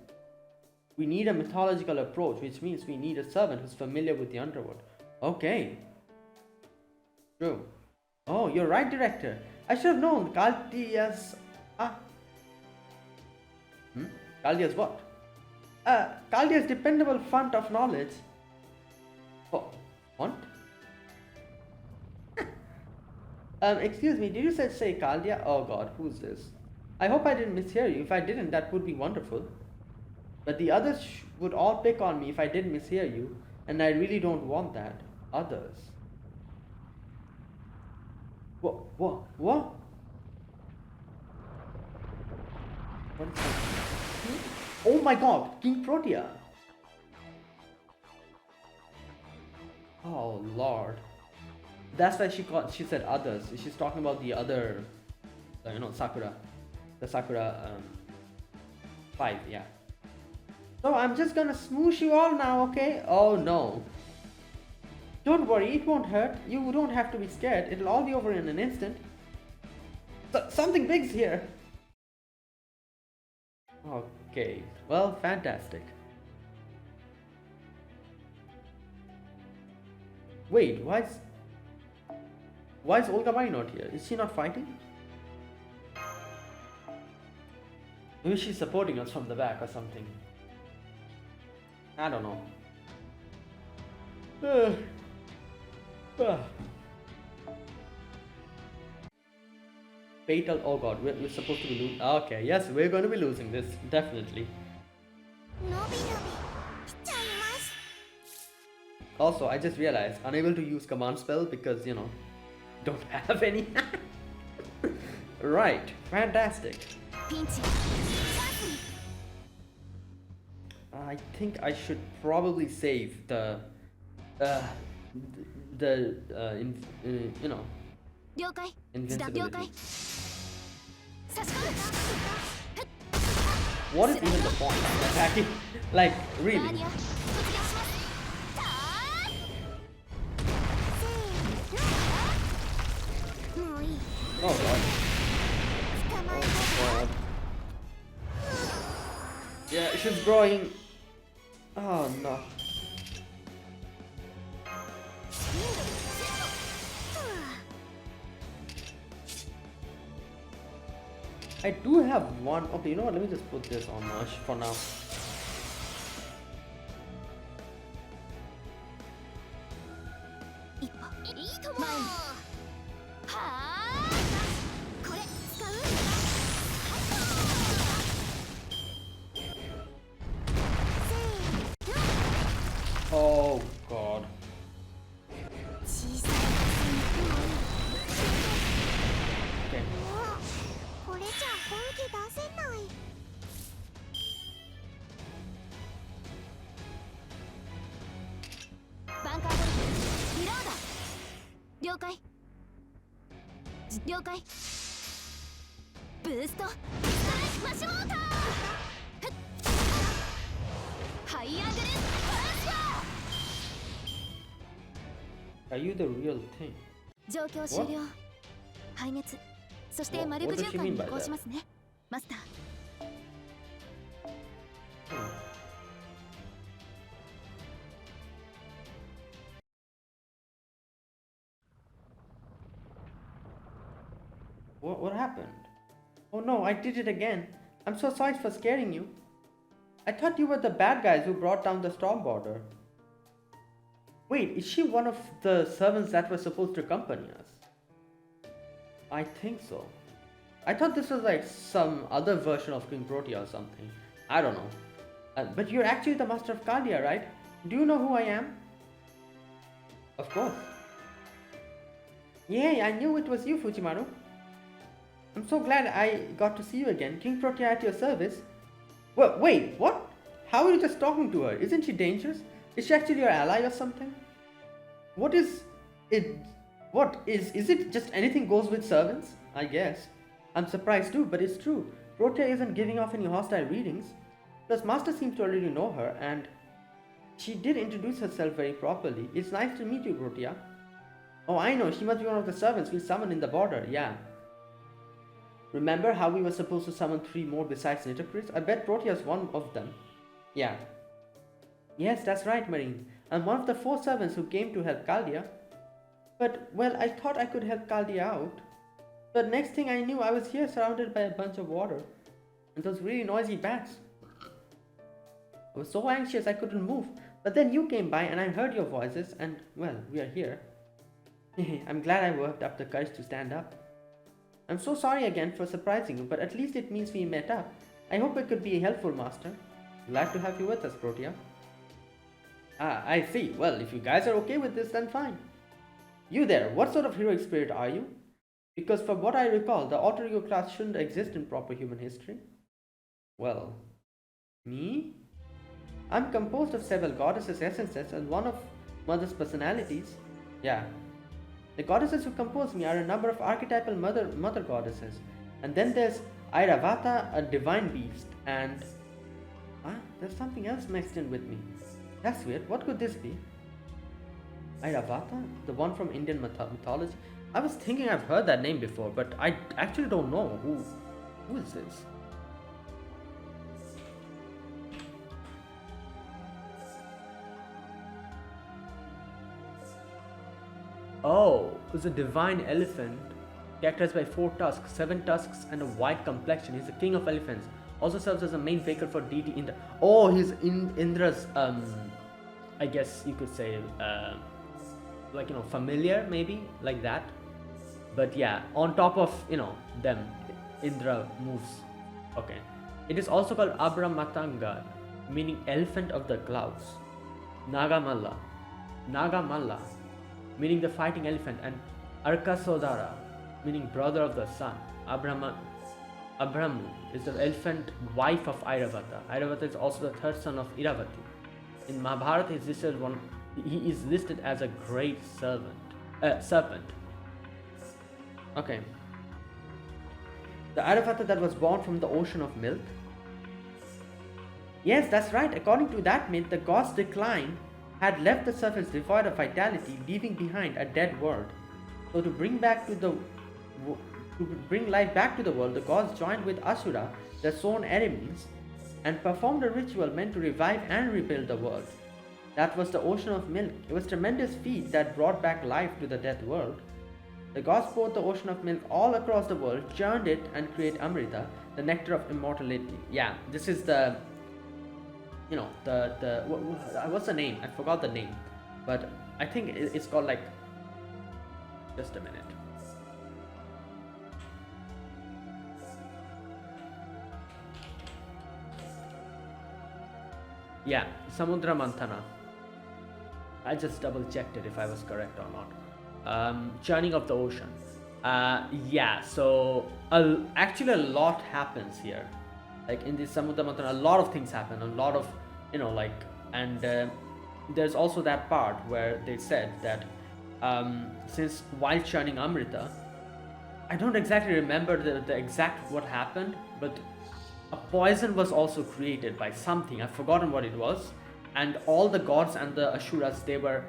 We need a mythological approach, which means we need a servant who's familiar with the underworld. Okay. True. Oh, you're right, director. I should have known. Kaldia's... Kaldia's what? Kaldia's dependable font of knowledge. Oh, font? Excuse me, did you say Kaldia? Oh god, who's this? I hope I didn't mishear you. If I didn't, that would be wonderful. But the others would all pick on me if I didn't mishear you, and I really don't want that. Others. What? What? What? What is that? Oh my god, King Protea! Oh lord. That's why she said others. She's talking about the other, Sakura. The Sakura 5, yeah. So I'm just gonna smoosh you all now, okay? Oh no. Don't worry, it won't hurt. You don't have to be scared. It'll all be over in an instant. Something big's here. Okay, well, fantastic. Wait, why is Olga Marie not here? Is she not fighting? Maybe she's supporting us from the back or something. I don't know. Fatal, oh god, we're supposed to be losing. Okay, yes, we're going to be losing this, definitely. Also, I just realized, unable to use command spell because, don't have any. Right, fantastic. I think I should probably save the invincibility. What is even the point of attacking? Like, really? Oh god. Oh god. Yeah, she's growing. Oh no. I do have one. Okay, you know what? Let me just put this on Marsh for now. Oh god. Okay. Are you the real thing? What? What does she mean by that? What happened? Oh no, I did it again. I'm so sorry for scaring you. I thought you were the bad guys who brought down the storm border. Wait, is she one of the servants that were supposed to accompany us? I think so. I thought this was like some other version of King Protea or something. I don't know. But you're actually the Master of Kaldia, right? Do you know who I am? Of course. Yay, I knew it was you, Fujimaru. I'm so glad I got to see you again. King Protea at your service. Well, wait, what? How are you just talking to her? Isn't she dangerous? Is she actually your ally or something? What is it? What is it just anything goes with servants? I guess. I'm surprised too, but it's true. Protea isn't giving off any hostile readings. Plus, Master seems to already know her, and she did introduce herself very properly. It's nice to meet you, Protea. Oh, I know. She must be one of the servants we summoned in the border. Yeah. Remember how we were supposed to summon 3 more besides Nitocris? I bet Protea is one of them. Yeah. Yes, that's right, Marine. I'm one of the 4 servants who came to help Caldia. But, well, I thought I could help Caldia out. But next thing I knew, I was here surrounded by a bunch of water. And those really noisy bats. I was so anxious I couldn't move. But then you came by and I heard your voices and, well, we are here. I'm glad I worked up the courage to stand up. I'm so sorry again for surprising you, but at least it means we met up. I hope I could be helpful, Master. Glad to have you with us, Protea. Ah, I see. Well, if you guys are okay with this, then fine. You there, what sort of heroic spirit are you? Because from what I recall, the alter ego class shouldn't exist in proper human history. Well, me? I'm composed of several goddesses' essences and one of Mother's personalities. Yeah. The goddesses who compose me are a number of archetypal mother goddesses. And then there's Iravata, a divine beast, and... there's something else mixed in with me. That's weird. What could this be? Iravata? The one from Indian mythology? I was thinking I've heard that name before, but I actually don't know who is this? Oh, it's a divine elephant, characterized by 4 tusks, 7 tusks, and a white complexion. He's the king of elephants. Also serves as a main vehicle for deity Indra. Oh, he's Indra's, I guess you could say, like, familiar, maybe, like that. But yeah, on top of, them, Indra moves. Okay. It is also called Abramatanga, meaning elephant of the clouds. Nagamalla, meaning the fighting elephant, and Arkasodara, meaning brother of the sun. Abramu is the elephant wife of Iravata. Iravata is also the 3rd son of Iravati. In Mahabharata, he is listed as a great serpent. Okay. The Iravata that was born from the ocean of milk. Yes, that's right. According to that myth, the god's decline had left the surface devoid of vitality, leaving behind a dead world. So to bring life back to the world, the gods joined with Asura, their sworn enemies, and performed a ritual meant to revive and rebuild the world. That was the ocean of milk. It was a tremendous feat that brought back life to the dead world. The gods poured the ocean of milk all across the world, churned it, and created Amrita, the nectar of immortality. Yeah, this is the what's the name? I forgot the name, but I think it's called, like, just a minute. Yeah, Samudra Manthana. I just double checked it if I was correct or not. Churning of the ocean. Yeah, so actually a lot happens here. Like in this Samudra Manthana, a lot of things happen, a lot of, and there's also that part where they said that since while churning Amrita, I don't exactly remember the exact what happened, but a poison was also created by something. I've forgotten what it was, and all the gods and the Asuras, they were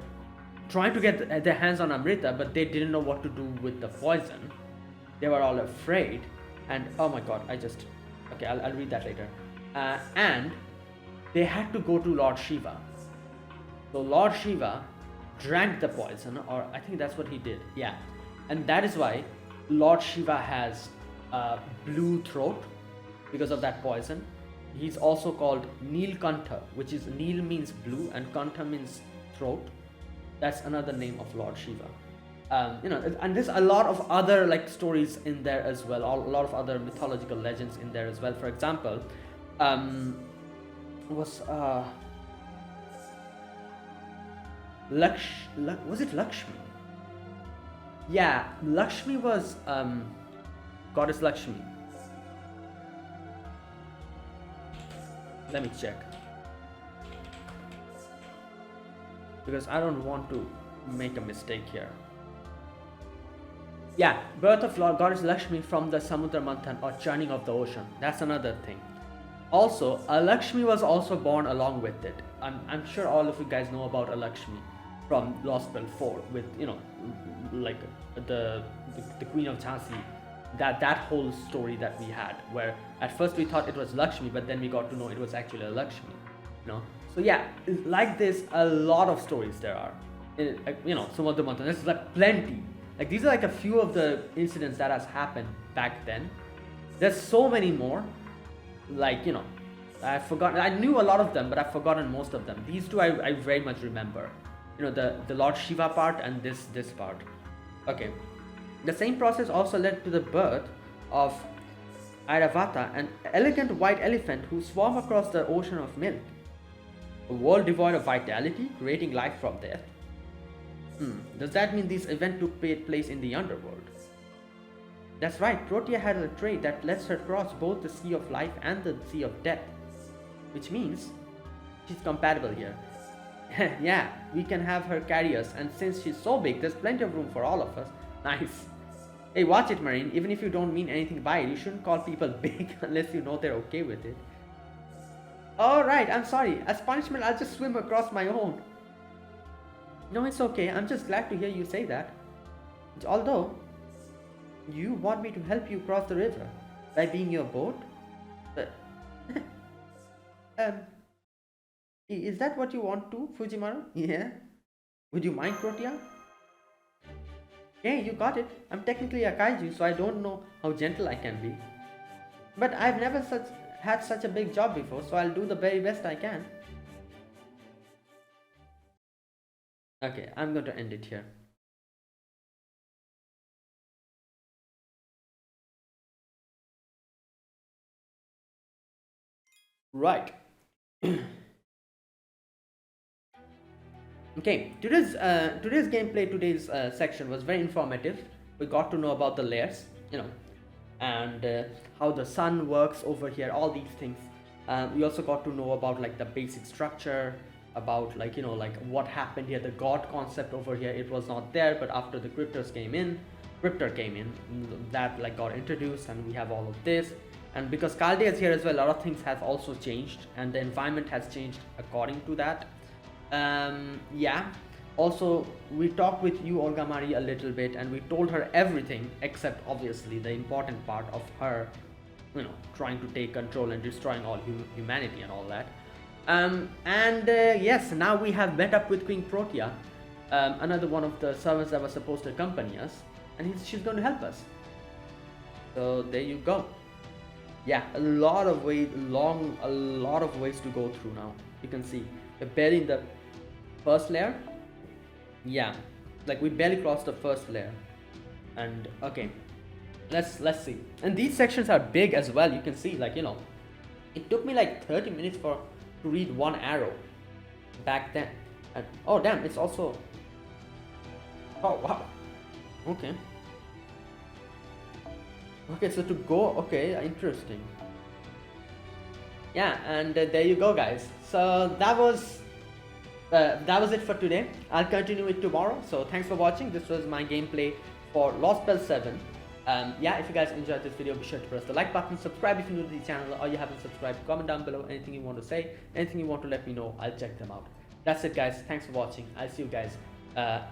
trying to get their hands on Amrita, but they didn't know what to do with the poison. They were all afraid, and oh my god, okay, I'll read that later. And they had to go to Lord Shiva. So Lord Shiva drank the poison, or I think that's what he did. Yeah, and that is why Lord Shiva has a blue throat, because of that poison. He's also called Neelkantha, which is Neel means blue and Kantha means throat. That's another name of Lord Shiva. And there's a lot of other stories in there as well, a lot of other mythological legends in there as well. For example, was it Lakshmi? Yeah, Lakshmi was goddess Lakshmi. Let me check, because I don't want to make a mistake here. Yeah, birth of goddess Lakshmi from the Samudra Manthan, or churning of the ocean. That's another thing. Also, Lakshmi was also born along with it. I'm sure all of you guys know about Lakshmi from Lostbelt 4 with the Queen of Jhansi that whole story that we had, where at first we thought it was Lakshmi, but then we got to know it was actually a Lakshmi, you know. So yeah, like this, a lot of stories there are, you know, some of the months. There's like plenty. Like these are like a few of the incidents that has happened back then. There's so many more. Like, you know, I've forgotten. I knew a lot of them, but I've forgotten most of them. These two I very much remember. You know, the Lord Shiva part and this part. Okay. The same process also led to the birth of Iravata, an elegant white elephant who swam across the ocean of milk. A world devoid of vitality, creating life from there. Does that mean this event took place in the Underworld? That's right, Protea had a trait that lets her cross both the Sea of Life and the Sea of Death. Which means she's compatible here. Yeah, we can have her carry us, and since she's so big, there's plenty of room for all of us. Nice. Hey, watch it, Marine. Even if you don't mean anything by it, you shouldn't call people big unless you know they're okay with it. Alright, I'm sorry. As punishment, I'll just swim across my own. No, it's okay. I'm just glad to hear you say that. Although, you want me to help you cross the river by being your boat? Is that what you want to, Fujimaru? Yeah. Would you mind, Protea? Hey, you got it. I'm technically a kaiju, so I don't know how gentle I can be. But I've never had such a big job before, so I'll do the very best I can. Okay, I'm going to end it here. Right. Okay, today's gameplay, today's section was very informative. We got to know about the layers, you know, and how the sun works over here, all these things. We also got to know about like the basic structure, about like, you know, like what happened here, the god concept over here. It was not there, but after the cryptor came in, that like got introduced, and we have all of this. And because Kalde is here as well, a lot of things have also changed, and the environment has changed according to that. Yeah, also we talked with U-Olga Marie a little bit, and we told her everything except obviously the important part of her, you know, trying to take control and destroying all humanity and all that. Yes, now we have met up with Queen Protea, another one of the servants that was supposed to accompany us, and she's going to help us. So there you go. Yeah, a lot of ways to go through now. You can see we're barely in the first layer. Yeah, like we barely crossed the first layer. And okay, let's see. And these sections are big as well. You can see, like, you know, it took me like 30 minutes to read one arrow back then. And oh damn, it's also, oh wow, okay. Okay, so to go, okay, interesting. Yeah, and there you go, guys. So that was it for today. I'll continue it tomorrow. So thanks for watching. This was my gameplay for Lostbelt 7. Yeah, if you guys enjoyed this video, be sure to press the like button, subscribe if you're new to the channel, or you haven't subscribed. Comment down below anything you want to say, anything you want to let me know. I'll check them out. That's it, guys. Thanks for watching. I'll see you guys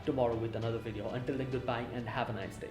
tomorrow with another video. Until then, goodbye and have a nice day.